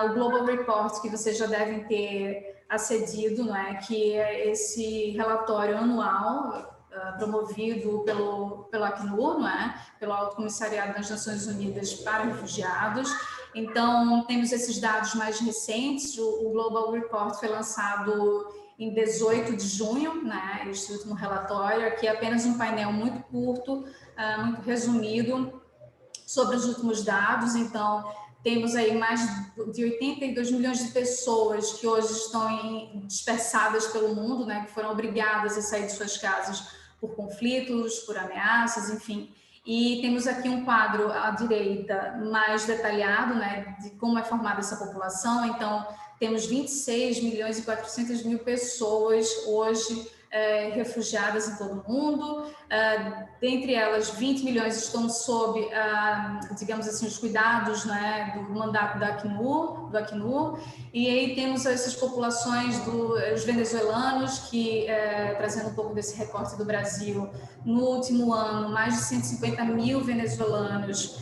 O Global Report, que vocês já devem ter acedido, não é? Que é esse relatório anual promovido pelo Acnur, não é? Pelo Alto Comissariado das Nações Unidas para Refugiados. Então, temos esses dados mais recentes. O Global Report foi lançado em 18 de junho, né, este último relatório. Aqui é apenas um painel muito curto, muito resumido sobre os últimos dados. Então, temos aí mais de 82 milhões de pessoas que hoje estão dispersadas pelo mundo, né, que foram obrigadas a sair de suas casas por conflitos, por ameaças, enfim. E temos aqui um quadro à direita mais detalhado, né, de como é formada essa população. Então, temos 26 milhões e 400 mil pessoas hoje refugiadas em todo o mundo. Dentre elas, 20 milhões estão sob, digamos assim, os cuidados, né, do mandato do Acnur. E aí temos essas populações dos venezuelanos, que, trazendo um pouco desse recorte do Brasil, no último ano, mais de 150 mil venezuelanos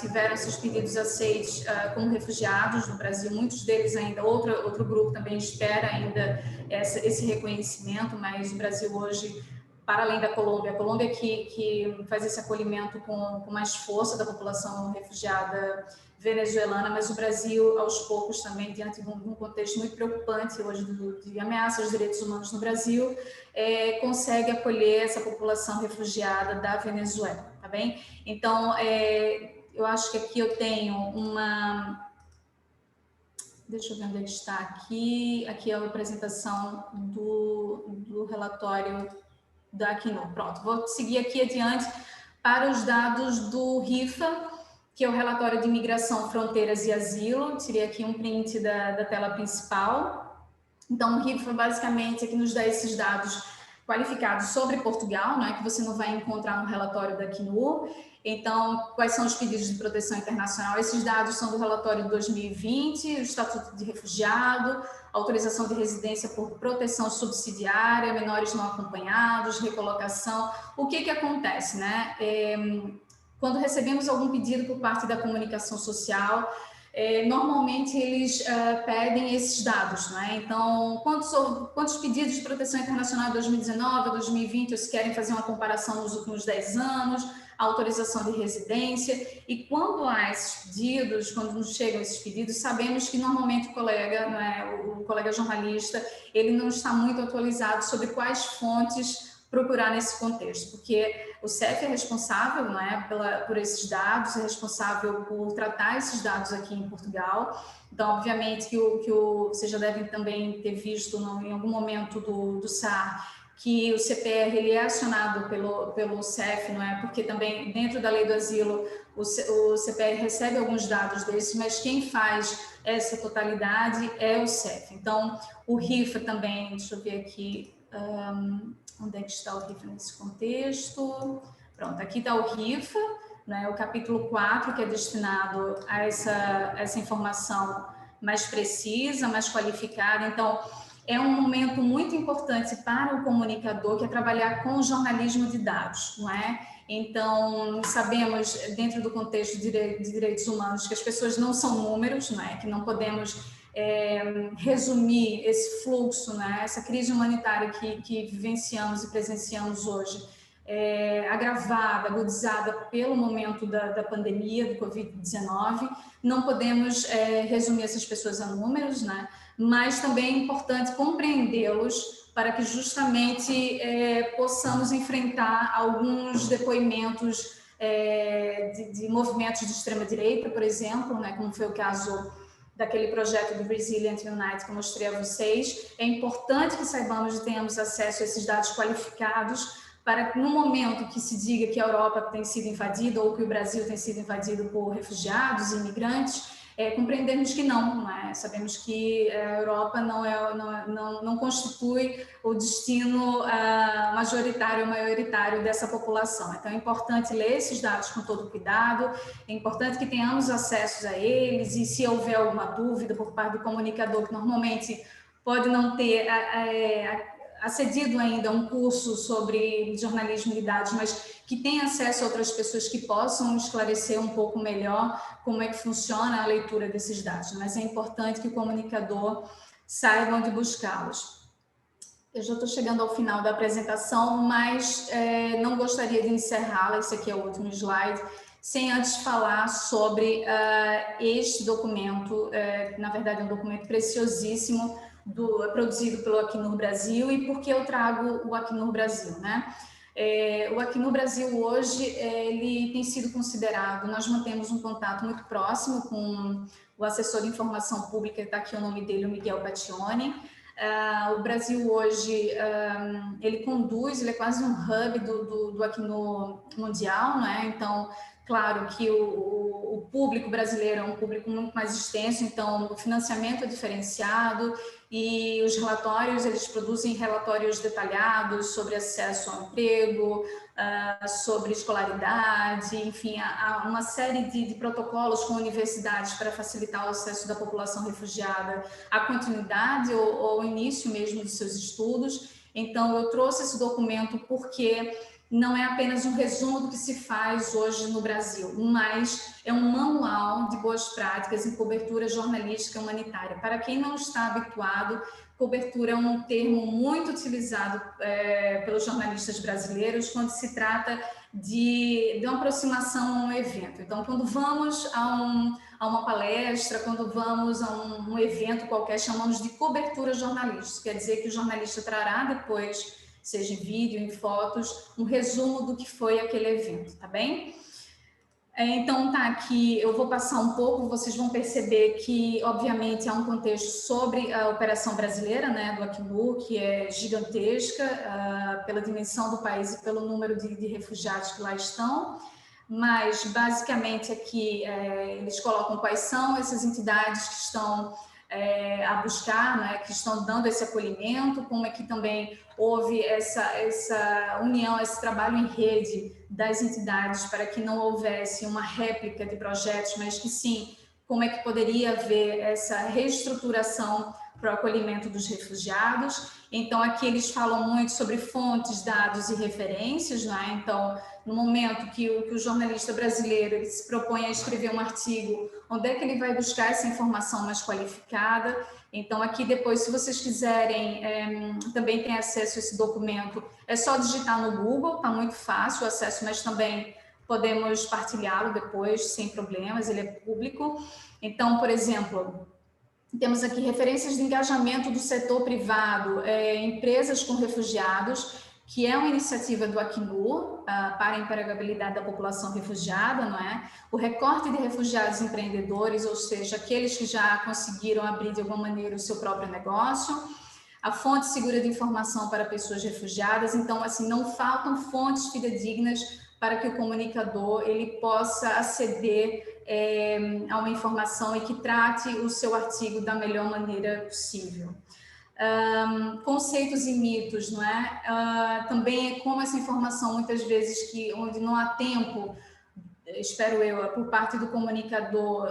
tiveram seus pedidos aceitos como refugiados no Brasil. Muitos deles ainda, outro grupo também espera ainda esse reconhecimento, mas o Brasil hoje, para além da Colômbia, a Colômbia que faz esse acolhimento com mais força da população refugiada venezuelana, mas o Brasil, aos poucos também, diante de um contexto muito preocupante hoje de ameaça aos direitos humanos no Brasil, consegue acolher essa população refugiada da Venezuela, tá bem? Então, eu acho que aqui eu tenho uma... Deixa eu ver onde está aqui. Aqui é a apresentação do relatório da Acnur. Pronto, vou seguir aqui adiante para os dados do RIFA, que é o Relatório de Imigração, Fronteiras e Asilo. Tirei aqui um print da tela principal. Então, o RIFA basicamente é que nos dá esses dados qualificados sobre Portugal, não é, que você não vai encontrar no relatório da Acnur. Então, quais são os pedidos de proteção internacional? Esses dados são do relatório de 2020, o Estatuto de Refugiado, autorização de residência por proteção subsidiária, menores não acompanhados, recolocação. O que acontece, né? Quando recebemos algum pedido por parte da comunicação social, normalmente eles pedem esses dados, não é? Então, quantos pedidos de proteção internacional de 2019 a 2020 eles querem fazer uma comparação nos últimos 10 anos, autorização de residência, e quando há esses pedidos, quando nos chegam esses pedidos, sabemos que normalmente o colega, não é, o colega jornalista, ele não está muito atualizado sobre quais fontes procurar nesse contexto, porque o CEF é responsável, não é, por esses dados, é responsável por tratar esses dados aqui em Portugal. Então, obviamente, que vocês já devem também ter visto em algum momento do SAR, que o CPR ele é acionado pelo CEF, não é? Porque também dentro da lei do asilo o CPR recebe alguns dados desses, mas quem faz essa totalidade é o CEF. Então, o RIFA também, deixa eu ver aqui, onde é que está o RIFA nesse contexto? Pronto, aqui está o RIFA, né? O capítulo 4, que é destinado a essa informação mais precisa, mais qualificada. Então, é um momento muito importante para o comunicador, que é trabalhar com o jornalismo de dados, não é? Então, sabemos, dentro do contexto de direitos humanos, que as pessoas não são números, não é? Que não podemos resumir esse fluxo, né? Essa crise humanitária que vivenciamos e presenciamos hoje, agravada, agudizada pelo momento da pandemia, do Covid-19. Não podemos resumir essas pessoas a números, né? Mas também é importante compreendê-los para que justamente possamos enfrentar alguns depoimentos de movimentos de extrema-direita, por exemplo, né? Como foi o caso daquele projeto do Resilient Unite que eu mostrei a vocês. É importante que saibamos e tenhamos acesso a esses dados qualificados para que no momento que se diga que a Europa tem sido invadida ou que o Brasil tem sido invadido por refugiados e imigrantes, compreendermos que não é? Sabemos que a Europa não constitui o destino majoritário ou maioritário dessa população. Então é importante ler esses dados com todo cuidado, é importante que tenhamos acesso a eles, e se houver alguma dúvida por parte do comunicador, que normalmente pode não ter acedido ainda a um curso sobre jornalismo de dados, mas que tenha acesso a outras pessoas que possam esclarecer um pouco melhor como é que funciona a leitura desses dados. Mas é importante que o comunicador saiba onde buscá-los. Eu já estou chegando ao final da apresentação, mas não gostaria de encerrá-la, esse aqui é o último slide, sem antes falar sobre este documento, na verdade é um documento preciosíssimo, produzido pelo Acnur Brasil. E por que eu trago o Acnur Brasil, né? O Acnur Brasil hoje, ele tem sido considerado, nós mantemos um contato muito próximo com o assessor de informação pública, está aqui o nome dele, o Miguel Battioni. O Brasil hoje, ele é quase um hub do Acnur mundial, né? Então, claro que o público brasileiro é um público muito mais extenso, então o financiamento é diferenciado e os relatórios, eles produzem relatórios detalhados sobre acesso ao emprego, sobre escolaridade, enfim, há uma série de protocolos com universidades para facilitar o acesso da população refugiada à continuidade ou ao início mesmo de seus estudos. Então, eu trouxe esse documento porque não é apenas um resumo do que se faz hoje no Brasil, mas é um manual de boas práticas em cobertura jornalística humanitária. Para quem não está habituado, cobertura é um termo muito utilizado pelos jornalistas brasileiros quando se trata de uma aproximação a um evento. Então, quando vamos a uma palestra, quando vamos a um evento qualquer, chamamos de cobertura jornalística. Quer dizer que o jornalista trará depois, seja em vídeo, em fotos, um resumo do que foi aquele evento, tá bem? Então, tá aqui, eu vou passar um pouco, vocês vão perceber que, obviamente, há um contexto sobre a operação brasileira, né, do Acnur, que é gigantesca pela dimensão do país e pelo número de refugiados que lá estão, mas, basicamente, aqui eles colocam quais são essas entidades que estão a buscar, né, que estão dando esse acolhimento, como é que também houve essa união, esse trabalho em rede das entidades para que não houvesse uma réplica de projetos, mas que sim, como é que poderia haver essa reestruturação para o acolhimento dos refugiados. Então, aqui eles falam muito sobre fontes, dados e referências, né? Então, no momento que o jornalista brasileiro ele se propõe a escrever um artigo, onde é que ele vai buscar essa informação mais qualificada? Então, aqui depois, se vocês quiserem, também tem acesso a esse documento, é só digitar no Google, está muito fácil o acesso, mas também podemos partilhá-lo depois, sem problemas, ele é público. Então, por exemplo, temos aqui referências de engajamento do setor privado, empresas com refugiados, que é uma iniciativa do Acnur para a empregabilidade da população refugiada, não é? O recorte de refugiados empreendedores, ou seja, aqueles que já conseguiram abrir de alguma maneira o seu próprio negócio, a fonte segura de informação para pessoas refugiadas. Então, assim, não faltam fontes fidedignas para que o comunicador ele possa aceder a uma informação e que trate o seu artigo da melhor maneira possível. Conceitos e mitos, não é? Também é como essa informação, muitas vezes, onde não há tempo espero eu, por parte do comunicador,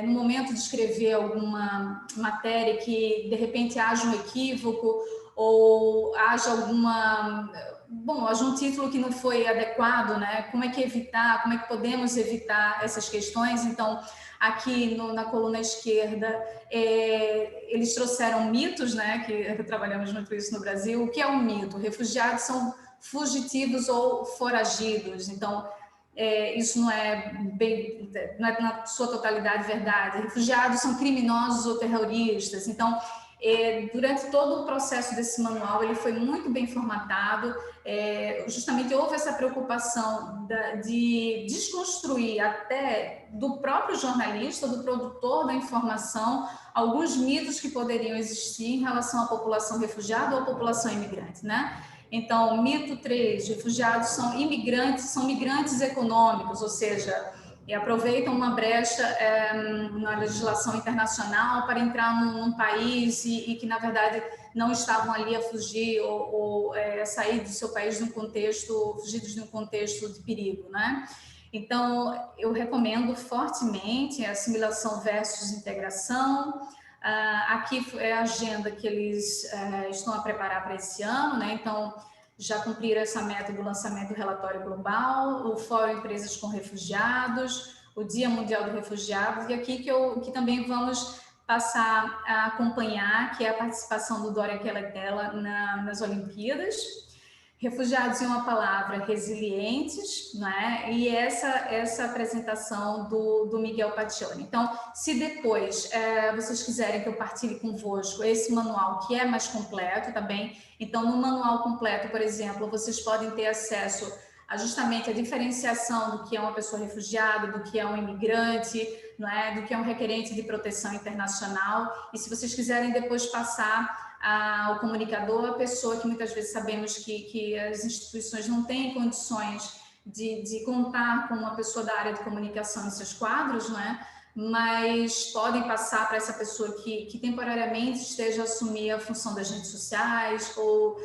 no momento de escrever alguma matéria que de repente haja um equívoco ou haja haja um título que não foi adequado, né? Como é que evitar, como é que podemos evitar essas questões? Então, aqui na coluna esquerda, eles trouxeram mitos, né? Que trabalhamos muito isso no Brasil. O que é um mito? Refugiados são fugitivos ou foragidos. Então, isso não é na sua totalidade verdade. Refugiados são criminosos ou terroristas. Então, durante todo o processo desse manual, ele foi muito bem formatado. Justamente houve essa preocupação de desconstruir até do próprio jornalista, do produtor da informação, alguns mitos que poderiam existir em relação à população refugiada ou à população imigrante, né? Então, mito 3, refugiados são migrantes econômicos, ou seja, aproveitam uma brecha na legislação internacional para entrar num país e que, na verdade, não estavam ali a fugir ou sair do seu país fugidos de um contexto de perigo, né? Então, eu recomendo fortemente a assimilação versus integração. Aqui é a agenda que eles estão a preparar para esse ano, né? Então, já cumpriram essa meta do lançamento do relatório global, o Fórum Empresas com Refugiados, o Dia Mundial do Refugiado, e aqui que também vamos passar a acompanhar, que é a participação do Dória Queletela nas Olimpíadas. Refugiados em uma palavra, resilientes, né? E essa apresentação do Miguel Pacioni. Então, se depois vocês quiserem que eu partilhe convosco esse manual, que é mais completo, tá bem? Então, no manual completo, por exemplo, vocês podem ter acesso justamente a diferenciação do que é uma pessoa refugiada, do que é um imigrante, não é? Do que é um requerente de proteção internacional. E se vocês quiserem depois passar ao comunicador, a pessoa que muitas vezes sabemos que as instituições não têm condições de contar com uma pessoa da área de comunicação em seus quadros, não é? Mas podem passar para essa pessoa que temporariamente esteja a assumir a função das redes sociais ou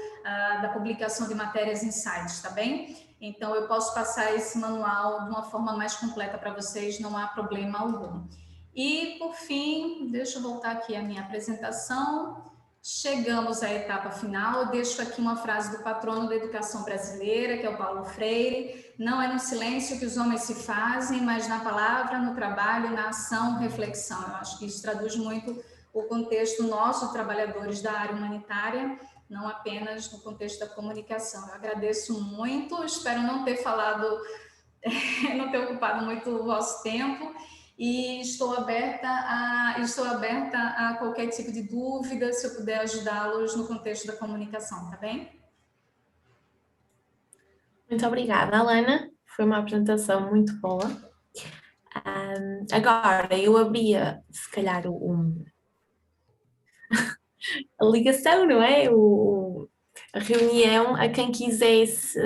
da publicação de matérias em sites, tá bem? Então, eu posso passar esse manual de uma forma mais completa para vocês, não há problema algum. E, por fim, deixa eu voltar aqui à minha apresentação. Chegamos à etapa final. Eu deixo aqui uma frase do patrono da educação brasileira, que é o Paulo Freire: não é no silêncio que os homens se fazem, mas na palavra, no trabalho, na ação, reflexão. Eu acho que isso traduz muito o contexto nosso, trabalhadores da área humanitária, não apenas no contexto da comunicação. Eu agradeço muito, espero não ter não ter ocupado muito o vosso tempo. E estou aberta a qualquer tipo de dúvida, se eu puder ajudá-los no contexto da comunicação, tá bem? Muito obrigada, Alana. Foi uma apresentação muito boa. Agora, eu abria, se calhar, a ligação, não é? A reunião a quem quisesse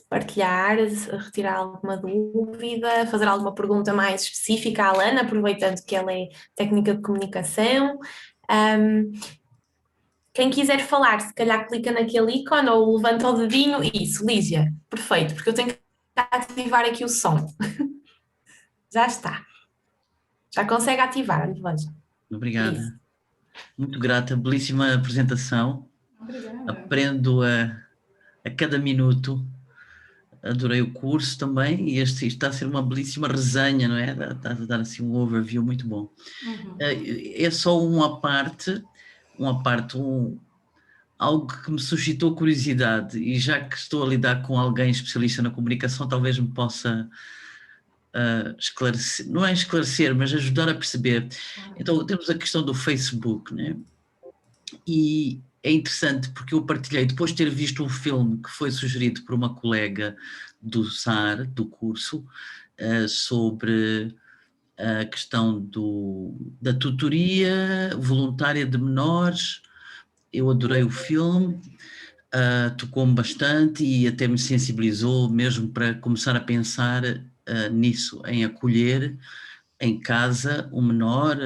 partilhar, retirar alguma dúvida, fazer alguma pergunta mais específica à Alana, aproveitando que ela é técnica de comunicação. Quem quiser falar, se calhar clica naquele ícone ou levanta o dedinho. Isso, Lígia, perfeito, porque eu tenho que ativar aqui o som. Já está. Já consegue ativar, veja. Obrigada. Isso. Muito grata, belíssima apresentação. Obrigada. Aprendo a cada minuto. Adorei o curso também e este está a ser uma belíssima resenha, não é? Está a dar assim um overview muito bom. Uhum. É só uma parte, algo que me suscitou curiosidade, e já que estou a lidar com alguém especialista na comunicação, talvez me possa esclarecer, não é esclarecer, mas ajudar a perceber. Então temos a questão do Facebook, né? E é interessante porque eu partilhei, depois de ter visto um filme que foi sugerido por uma colega do SAR, do curso, sobre a questão da tutoria voluntária de menores. Eu adorei o filme, tocou-me bastante e até me sensibilizou mesmo para começar a pensar nisso, em acolher em casa um menor,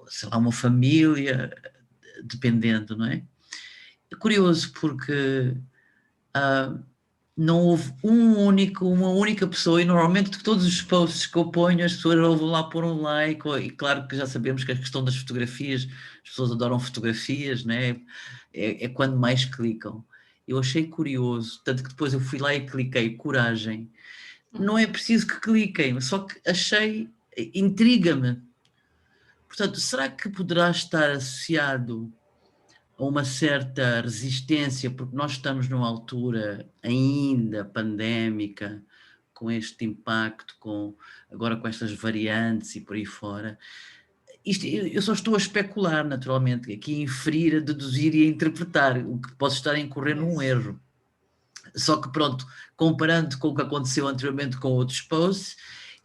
sei lá, uma família, dependendo, não é? É curioso porque não houve uma única pessoa, e normalmente todos os posts que eu ponho, as pessoas vão lá pôr um like, e claro que já sabemos que a questão das fotografias, as pessoas adoram fotografias, né? É quando mais clicam. Eu achei curioso, tanto que depois eu fui lá e cliquei, coragem. Não é preciso que cliquem, só que achei, intriga-me. Portanto, será que poderá estar associado a uma certa resistência, porque nós estamos numa altura ainda pandémica, com este impacto, agora com estas variantes e por aí fora. Eu só estou a especular, naturalmente, aqui a inferir, a deduzir e a interpretar, o que posso estar a incorrer num erro. Só que pronto, comparando com o que aconteceu anteriormente com outros posts,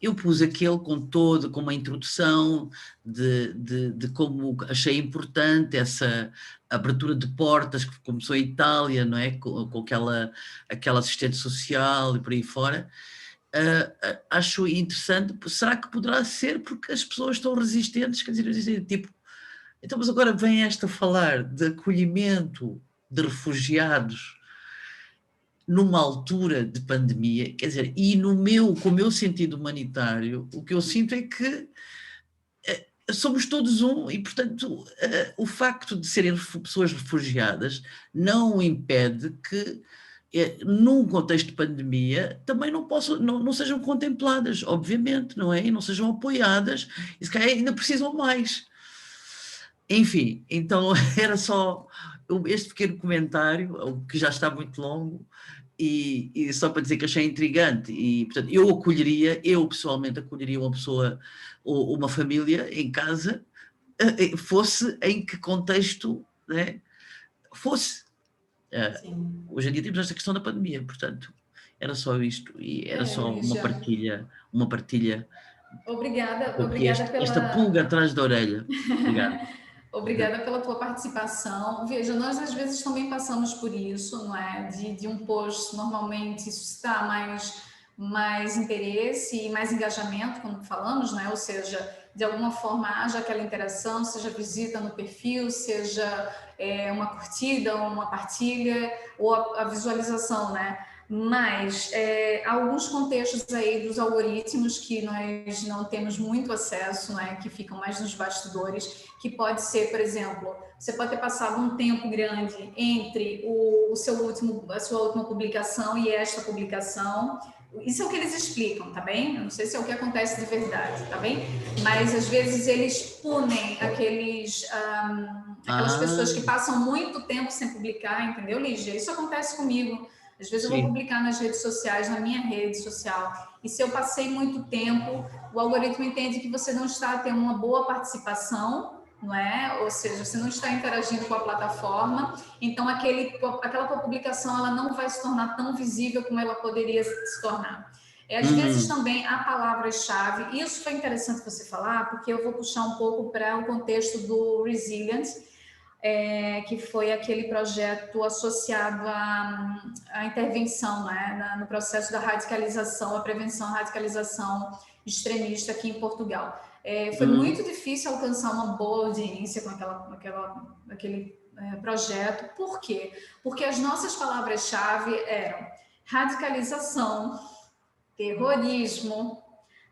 eu pus aquele com uma introdução de como achei importante essa abertura de portas que começou a Itália, não é? Com aquela assistente social e por aí fora. Acho interessante. Será que poderá ser porque as pessoas estão resistentes? Quer dizer, tipo, então, mas agora vem esta falar de acolhimento de refugiados numa altura de pandemia, quer dizer, e com o meu sentido humanitário, o que eu sinto é que somos todos um, e portanto o facto de serem pessoas refugiadas não impede que num contexto de pandemia também não sejam contempladas, obviamente, não é? E não sejam apoiadas, e se calhar ainda precisam mais. Enfim, então era só este pequeno comentário, que já está muito longo, e só para dizer que achei intrigante, e portanto eu pessoalmente acolheria uma pessoa ou uma família em casa, fosse em que contexto, né, fosse. Hoje em dia temos esta questão da pandemia, portanto, era só isto, e era só uma partilha. Obrigada pela... Esta pulga atrás da orelha. Obrigado. Obrigada pela tua participação. Veja, nós às vezes também passamos por isso, não é? De um post normalmente suscitar mais interesse e mais engajamento, como falamos, né? Ou seja, de alguma forma haja aquela interação, seja visita no perfil, seja uma curtida, uma partilha ou a visualização, né? Mas alguns contextos aí dos algoritmos que nós não temos muito acesso, né, que ficam mais nos bastidores, que pode ser, por exemplo, você pode ter passado um tempo grande entre a sua última publicação e esta publicação. Isso é o que eles explicam, tá bem? Eu não sei se é o que acontece de verdade, tá bem? Mas às vezes eles punem aquelas pessoas que passam muito tempo sem publicar, entendeu, Lígia? Isso acontece comigo. Às vezes eu vou publicar nas redes sociais, na minha rede social, e se eu passei muito tempo, o algoritmo entende que você não está tendo uma boa participação, não é? Ou seja, você não está interagindo com a plataforma, então aquela tua publicação ela não vai se tornar tão visível como ela poderia se tornar. Às vezes também há palavras-chave, isso foi interessante você falar, porque eu vou puxar um pouco para o contexto do Resilient, que foi aquele projeto associado à intervenção, né, no processo da radicalização, a prevenção da radicalização extremista aqui em Portugal. Foi muito difícil alcançar uma boa audiência com aquele projeto. Por quê? Porque as nossas palavras-chave eram radicalização, terrorismo,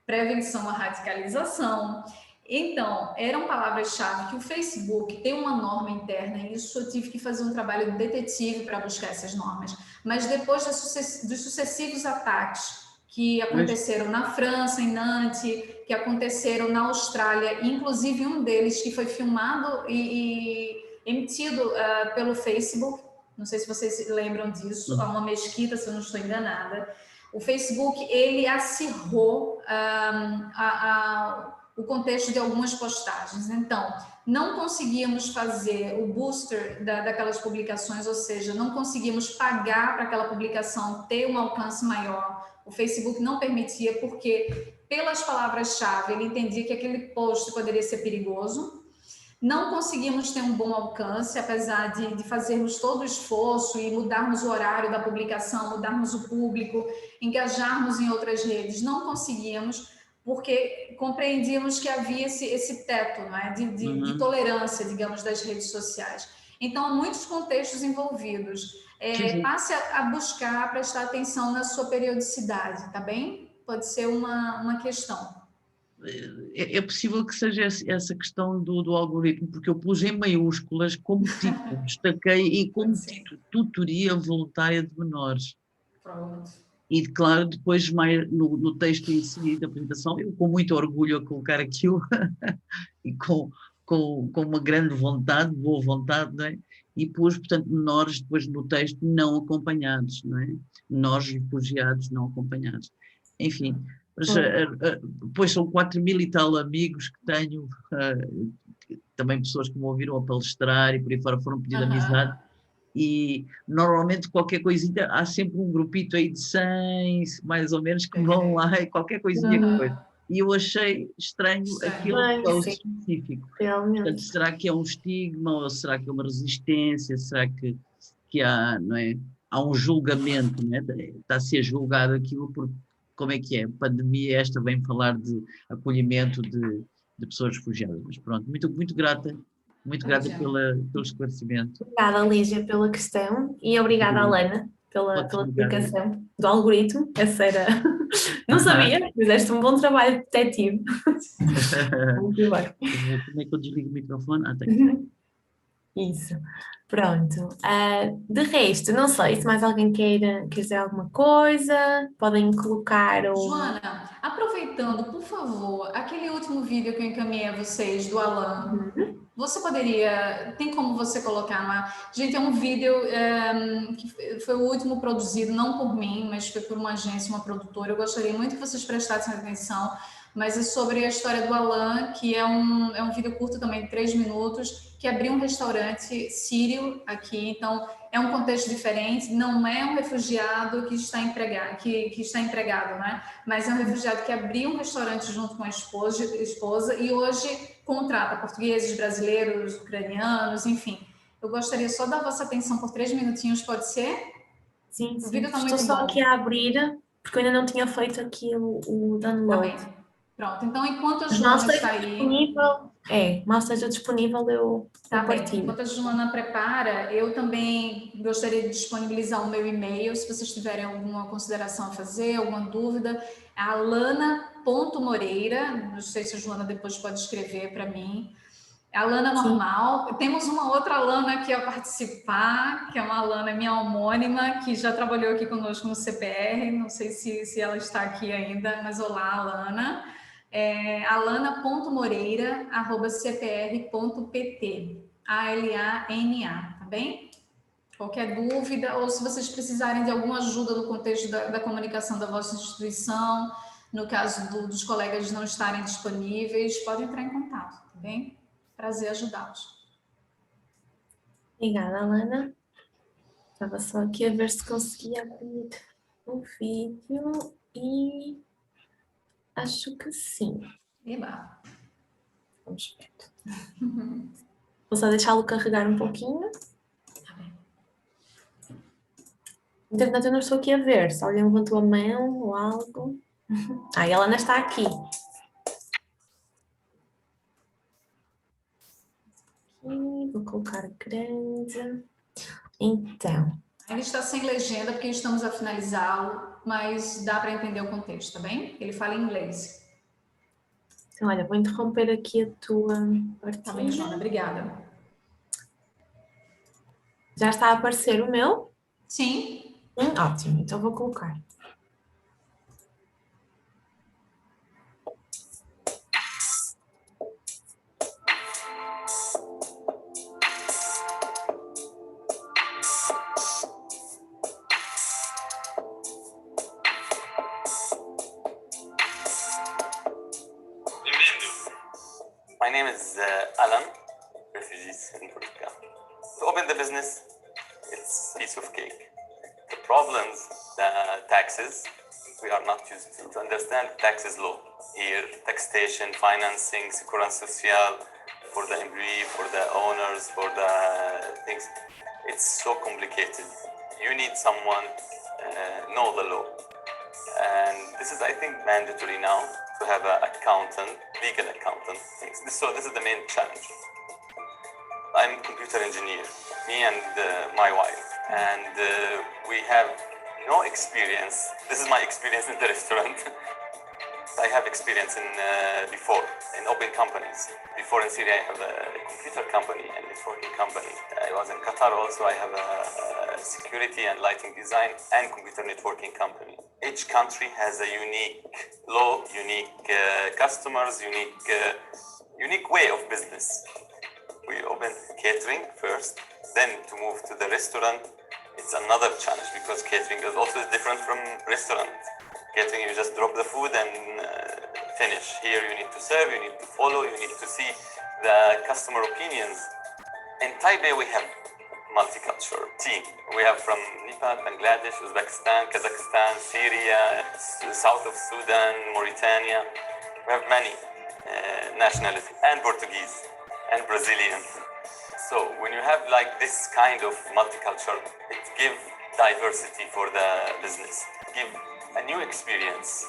prevenção à radicalização. Então, eram palavras-chave que o Facebook tem uma norma interna, e isso eu tive que fazer um trabalho de detetive para buscar essas normas. Mas depois dos sucessivos ataques que aconteceram na França, em Nantes, que aconteceram na Austrália, inclusive um deles que foi filmado e emitido pelo Facebook, não sei se vocês se lembram disso, há uma mesquita, se eu não estou enganada. O Facebook, ele acirrou o contexto de algumas postagens. Então, não conseguíamos fazer o booster daquelas publicações, ou seja, não conseguíamos pagar para aquela publicação ter um alcance maior. O Facebook não permitia, porque pelas palavras-chave ele entendia que aquele post poderia ser perigoso. Não conseguimos ter um bom alcance, apesar de fazermos todo o esforço e mudarmos o horário da publicação, mudarmos o público, engajarmos em outras redes, não conseguíamos, porque compreendíamos que havia esse teto, não é? de tolerância, digamos, das redes sociais. Então, muitos contextos envolvidos. Passe a buscar, prestar atenção na sua periodicidade, tá bem? Pode ser uma questão. É possível que seja essa questão do algoritmo, porque eu pus em maiúsculas como título, destaquei e como título, tutoria voluntária de menores. Pronto. E, claro, depois mais no texto em si da apresentação, eu com muito orgulho a colocar aquilo e com uma grande vontade, boa vontade, não é? E pus, portanto, menores depois no texto não acompanhados, não é? Menores refugiados não acompanhados. Enfim, mas, depois são 4.000 e tal amigos que tenho, também pessoas que me ouviram a palestrar e por aí fora foram pedir amizade. E normalmente qualquer coisinha, há sempre um grupito aí de 100, mais ou menos, que vão lá e qualquer coisinha que foi. E eu achei estranho aquilo tão específico. Portanto, será que é um estigma ou será que é uma resistência? Será que há, não é? Há um julgamento, não é? Está a ser julgado aquilo porque, como é que é? A pandemia esta vem falar de acolhimento de pessoas refugiadas. Mas pronto, muito, muito grata. Muito grata pelo esclarecimento. Obrigada, Lígia, pela questão e obrigada, Alana, pela explicação do algoritmo. Essa era... Não sabia, fizeste um bom trabalho de detetive. Muito bem. Como é que eu desligo o microfone? Tem. Isso. Pronto. De resto, não sei se mais alguém quer dizer alguma coisa, podem colocar o... Joana, aproveitando, por favor, aquele último vídeo que eu encaminhei a vocês do Alan, você poderia, tem como você colocar lá? Gente, é um vídeo que foi o último produzido, não por mim, mas foi por uma agência, uma produtora. Eu gostaria muito que vocês prestassem atenção, mas é sobre a história do Alan, que é um vídeo curto também, de 3 minutos, que abriu um restaurante sírio aqui. Então, é um contexto diferente, não é um refugiado que está empregado, né? Mas é um refugiado que abriu um restaurante junto com a esposa e hoje contrata portugueses, brasileiros, ucranianos, enfim. Eu gostaria só da vossa atenção por 3 minutinhos, pode ser? Sim, o vídeo tá estou muito só bom. aqui a abrir, porque eu ainda não tinha feito aqui o download. Tá bem. Pronto, então enquanto a Joana está aí... mal esteja disponível, eu partilho. Enquanto a Joana prepara, eu também gostaria de disponibilizar o meu e-mail, se vocês tiverem alguma consideração a fazer, alguma dúvida, é alana.moreira, não sei se a Joana depois pode escrever para mim, é Alana normal. Sim. Temos uma outra Alana aqui a participar, que é uma Alana minha homônima, que já trabalhou aqui conosco no CPR, não sei se ela está aqui ainda, mas olá, Alana. alana.moreira@cpr.pt, ALANA, tá bem? Qualquer dúvida, ou se vocês precisarem de alguma ajuda no contexto da comunicação da vossa instituição, no caso dos colegas não estarem disponíveis, podem entrar em contato, tá bem? Prazer ajudá-los. Obrigada, Alana. Estava só aqui a ver se conseguia abrir o vídeo e... acho que sim. Eba. Vamos ver. Vou só deixá-lo carregar um pouquinho. Tá bem. Entretanto, eu não estou aqui a ver. Se alguém levantou a mão ou algo. Ah, ela ainda está aqui. Vou colocar grande. Então. Ele está sem legenda porque estamos a finalizá-lo, mas dá para entender o contexto, tá bem? Ele fala em inglês. Então, olha, vou interromper aqui a tua partilha. Tá bem, Joana, obrigada. Já está a aparecer o meu? Sim. Ótimo, então vou colocar. My name is Alan, refugees in Portugal. To open the business, it's a piece of cake. The problems, the taxes, we are not used to. To understand taxes law here, taxation, financing, sécurité sociale, for the employee, for the owners, for the things, it's so complicated. You need someone know the law. And this is, I think, mandatory now to have an accountant, legal accountant. So this is the main challenge. I'm a computer engineer, me and my wife, and we have no experience. This is my experience in the restaurant. I have experience in before in open companies. Before in Syria, I have a computer company and networking company. I was in Qatar also. I have a security and lighting design and computer networking company. Each country has a unique law, unique customers, unique way of business. We opened catering first, then to move to the restaurant. It's another challenge because catering is also different from restaurant. Catering, you just drop the food and finish. Here you need to serve, you need to follow, you need to see the customer opinions. In Taipei, we have multicultural team. We have from Nepal, Bangladesh, Uzbekistan, Kazakhstan, Syria, south of Sudan, Mauritania. We have many nationalities, and Portuguese, and Brazilian. So when you have like this kind of multicultural, it gives diversity for the business, give a new experience.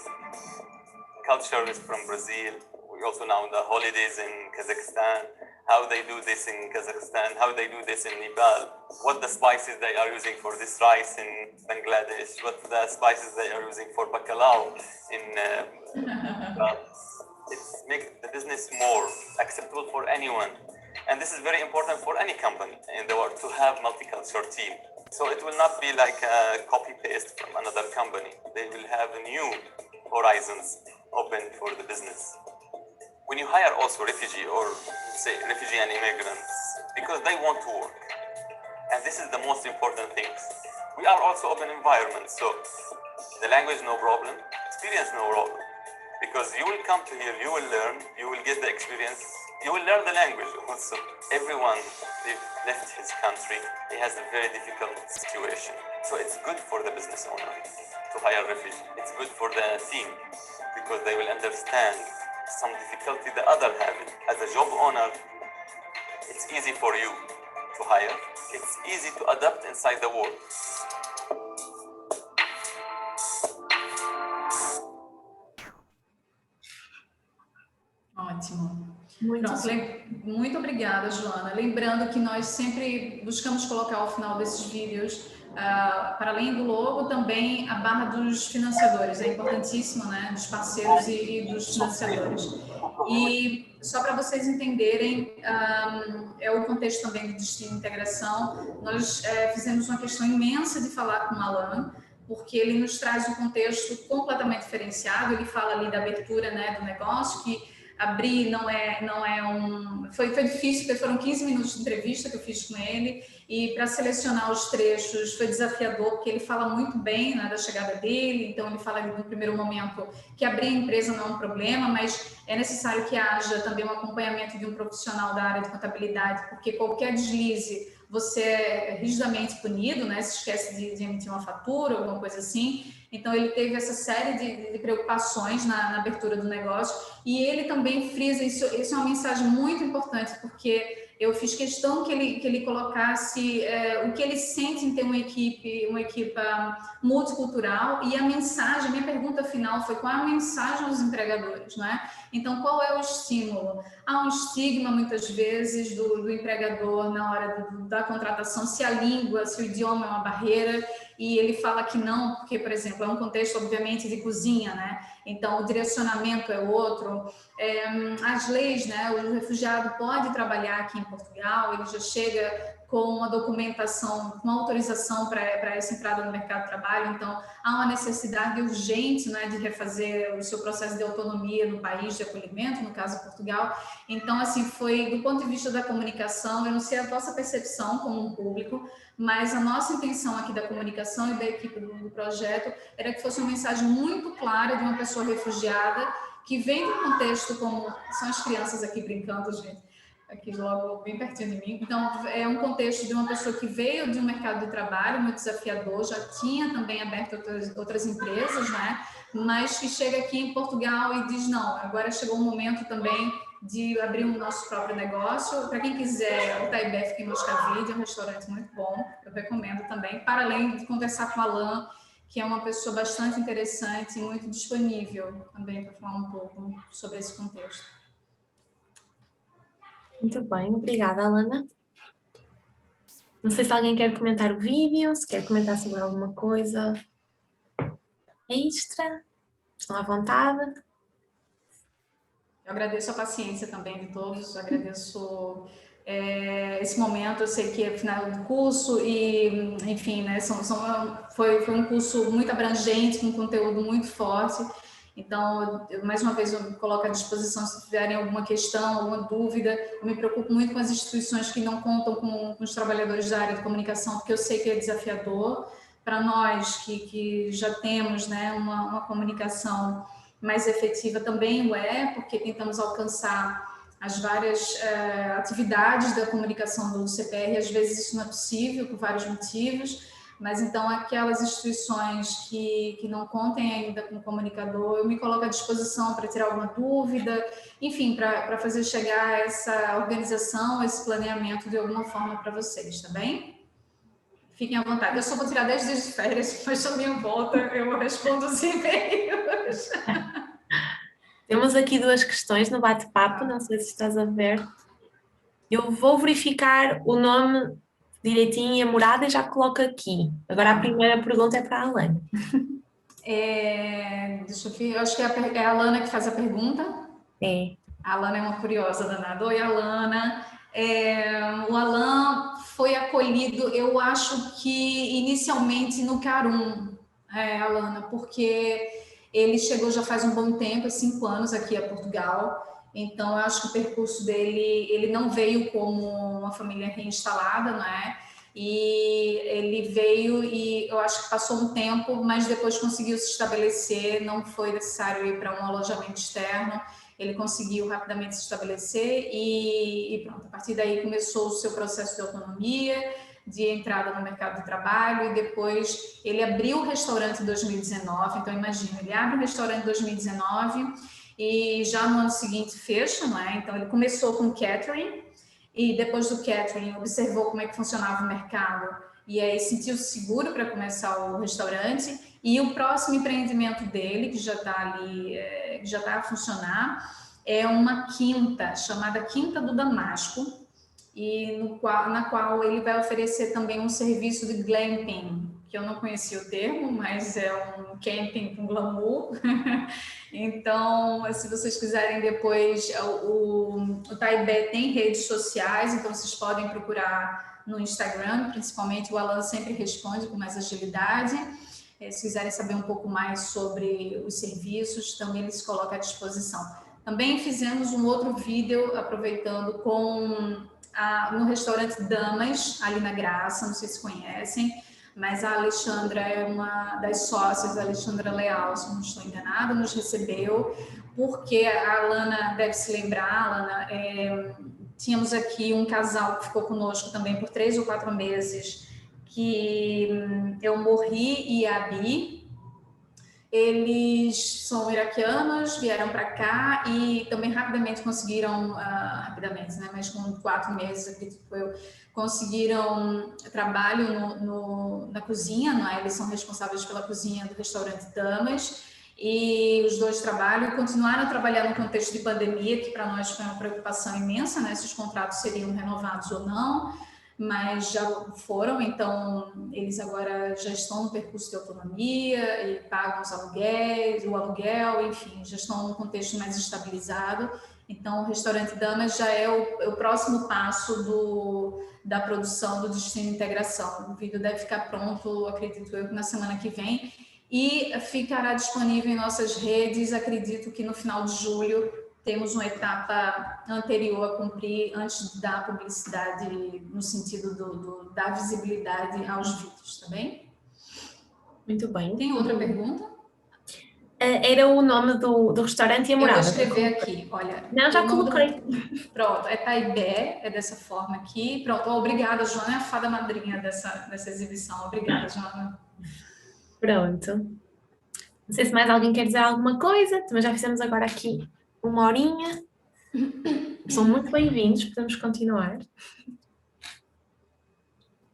Culture is from Brazil. We also know the holidays in Kazakhstan, how they do this in Kazakhstan, how they do this in Nepal, what the spices they are using for this rice in Bangladesh, what the spices they are using for bacalao in it makes the business more acceptable for anyone. And this is very important for any company in the world to have multicultural team. So it will not be like a copy-paste from another company. They will have new horizons open for the business. When you hire also refugee or say refugee and immigrants, because they want to work. And this is the most important thing. We are also open environment. So the language, no problem. Experience, no problem. Because you will come to here, you will learn, you will get the experience, you will learn the language also. Everyone left his country, he has a very difficult situation. So it's good for the business owner to hire refugees. It's good for the team because they will understand some difficulty the other have. As a job owner, it's easy for you to hire. It's easy to adapt inside the world. Ótimo. Muito obrigada, Joana. Lembrando que nós sempre buscamos colocar ao final desses vídeos, para além do logo, também a barra dos financiadores. É importantíssimo, né? Dos parceiros e dos financiadores. E só para vocês entenderem, é o contexto também do Destino e Integração. Nós fizemos uma questão imensa de falar com o Alan, porque ele nos traz um contexto completamente diferenciado. Ele fala ali da abertura, né, do negócio, que abrir não é um... Foi difícil, porque foram 15 minutos de entrevista que eu fiz com ele, e para selecionar os trechos foi desafiador, porque ele fala muito bem, né, da chegada dele. Então ele fala no primeiro momento que abrir a empresa não é um problema, mas é necessário que haja também um acompanhamento de um profissional da área de contabilidade, porque qualquer deslize você é rigidamente punido, né? Se esquece de emitir uma fatura, alguma coisa assim. Então, ele teve essa série de preocupações na abertura do negócio, e ele também frisa, isso é uma mensagem muito importante, porque eu fiz questão que ele colocasse o que ele sente em ter uma equipa multicultural, e a minha pergunta final foi: qual é a mensagem aos empregadores, não é? Então, qual é o estímulo? Há um estigma, muitas vezes, do empregador na hora da contratação, se a língua, se o idioma é uma barreira, e ele fala que não, porque, por exemplo, é um contexto, obviamente, de cozinha, né? Então, o direcionamento é outro. As leis, né? O refugiado pode trabalhar aqui em Portugal, ele já chega com uma documentação, com autorização para essa entrada no mercado de trabalho. Então, há uma necessidade urgente, né, de refazer o seu processo de autonomia no país de acolhimento, no caso Portugal. Então, assim, foi do ponto de vista da comunicação, eu não sei a vossa percepção como um público, mas a nossa intenção aqui da comunicação e da equipe do projeto era que fosse uma mensagem muito clara de uma pessoa refugiada que vem de um contexto como... São as crianças aqui brincando, gente, aqui logo bem pertinho de mim. Então, é um contexto de uma pessoa que veio de um mercado de trabalho muito desafiador, já tinha também aberto outras empresas, né? Mas que chega aqui em Portugal e diz: não, agora chegou o momento também de abrir o nosso próprio negócio. Para quem quiser, o Taibé em Moscavide é um restaurante muito bom, eu recomendo também, para além de conversar com o Alan, que é uma pessoa bastante interessante e muito disponível também para falar um pouco sobre esse contexto. Muito bem, obrigada, Alana. Não sei se alguém quer comentar o vídeo, se quer comentar sobre alguma coisa extra. Estão à vontade. Eu agradeço a paciência também de todos, agradeço esse momento. Eu sei que é final do curso e, enfim, né, foi um curso muito abrangente, com conteúdo muito forte. Então, mais uma vez, eu me coloco à disposição se tiverem alguma questão, alguma dúvida. Eu me preocupo muito com as instituições que não contam com os trabalhadores da área de comunicação, porque eu sei que é desafiador. Para nós que já temos, né, uma comunicação mais efetiva também o é, porque tentamos alcançar as várias atividades da comunicação do CPR. Às vezes isso não é possível por vários motivos, mas então aquelas instituições que não contem ainda com comunicador, eu me coloco à disposição para tirar alguma dúvida, enfim, para fazer chegar essa organização, esse planeamento de alguma forma para vocês, tá bem? Fiquem à vontade. Eu só vou tirar 10 dias de férias, mas a minha volta eu respondo os e-mails. Temos aqui 2 questões no bate-papo, não sei se estás a ver. Eu vou verificar o nome direitinho e a morada e já coloco aqui. Agora a primeira pergunta é para a Alana. Deixa eu ver, eu acho que é a Alana que faz a pergunta. É. A Alana é uma curiosa danada. Oi, Alana. O Alan foi acolhido, eu acho que inicialmente no Carum, Alana, porque ele chegou já faz um bom tempo, 5 anos aqui a Portugal, então eu acho que o percurso dele, ele não veio como uma família reinstalada, não é? E ele veio e eu acho que passou um tempo, mas depois conseguiu se estabelecer, não foi necessário ir para um alojamento externo, ele conseguiu rapidamente se estabelecer e pronto, a partir daí começou o seu processo de autonomia, de entrada no mercado de trabalho, e depois ele abriu o restaurante em 2019, então imagina, ele abre o restaurante em 2019 e já no ano seguinte fecha, não é? Então ele começou com catering e depois do catering observou como é que funcionava o mercado e aí sentiu-se seguro para começar o restaurante. E o próximo empreendimento dele, que já está ali, que já está a funcionar, é uma quinta, chamada Quinta do Damasco, e na qual ele vai oferecer também um serviço de glamping, que eu não conhecia o termo, mas é um camping com glamour. Então, se vocês quiserem depois, o Taibé tem redes sociais, então vocês podem procurar no Instagram, principalmente o Alan sempre responde com mais agilidade. Se quiserem saber um pouco mais sobre os serviços, também eles colocam à disposição. Também fizemos um outro vídeo, aproveitando, no restaurante Damas, ali na Graça, não sei se conhecem, mas a Alexandra é uma das sócias, a Alexandra Leal, se não estou enganada, nos recebeu, porque a Alana deve se lembrar, Alana, tínhamos aqui um casal que ficou conosco também por 3 ou 4 meses, que eu morri e a Abi, eles são iraquianos, vieram para cá e também rapidamente conseguiram, rapidamente, né, mas com 4 meses, acredito que eu, conseguiram trabalho na cozinha, não é? Eles são responsáveis pela cozinha do restaurante Damas, e os 2 trabalham e continuaram a trabalhar no contexto de pandemia, que para nós foi uma preocupação imensa, né, se os contratos seriam renovados ou não, mas já foram, então eles agora já estão no percurso de autonomia e pagam os aluguéis, o aluguel, enfim, já estão num contexto mais estabilizado. Então o restaurante Damas já é o próximo passo da produção do Destino Integração. O vídeo deve ficar pronto, acredito eu, na semana que vem, e ficará disponível em nossas redes, acredito que no final de julho. Temos uma etapa anterior a cumprir antes da publicidade, no sentido da visibilidade aos vídeos, tá bem? Muito bem. Tem outra pergunta? Era o nome do restaurante e a morada. Eu vou escrever aqui, olha. Não, já coloquei. Pronto, é Taibé, é dessa forma aqui. Pronto, obrigada, Joana, é a fada madrinha dessa exibição. Obrigada, Joana. Pronto. Não sei se mais alguém quer dizer alguma coisa, mas já fizemos agora aqui 1 horinha. São muito bem-vindos, podemos continuar.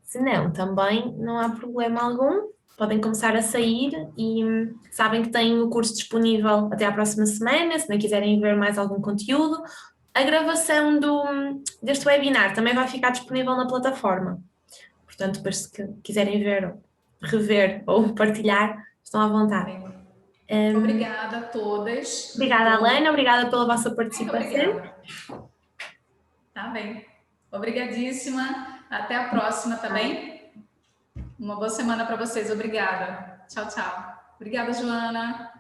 Se não, também não há problema algum. Podem começar a sair e sabem que têm o curso disponível até à próxima semana, se não quiserem ver mais algum conteúdo. A gravação deste webinar também vai ficar disponível na plataforma. Portanto, depois se quiserem ver, rever ou partilhar, estão à vontade. Obrigada a todas. Obrigada, Alana. Obrigada pela vossa participação. Obrigada. Tá bem. Obrigadíssima. Até a próxima, tá bem? Uma boa semana para vocês. Obrigada. Tchau, tchau. Obrigada, Joana.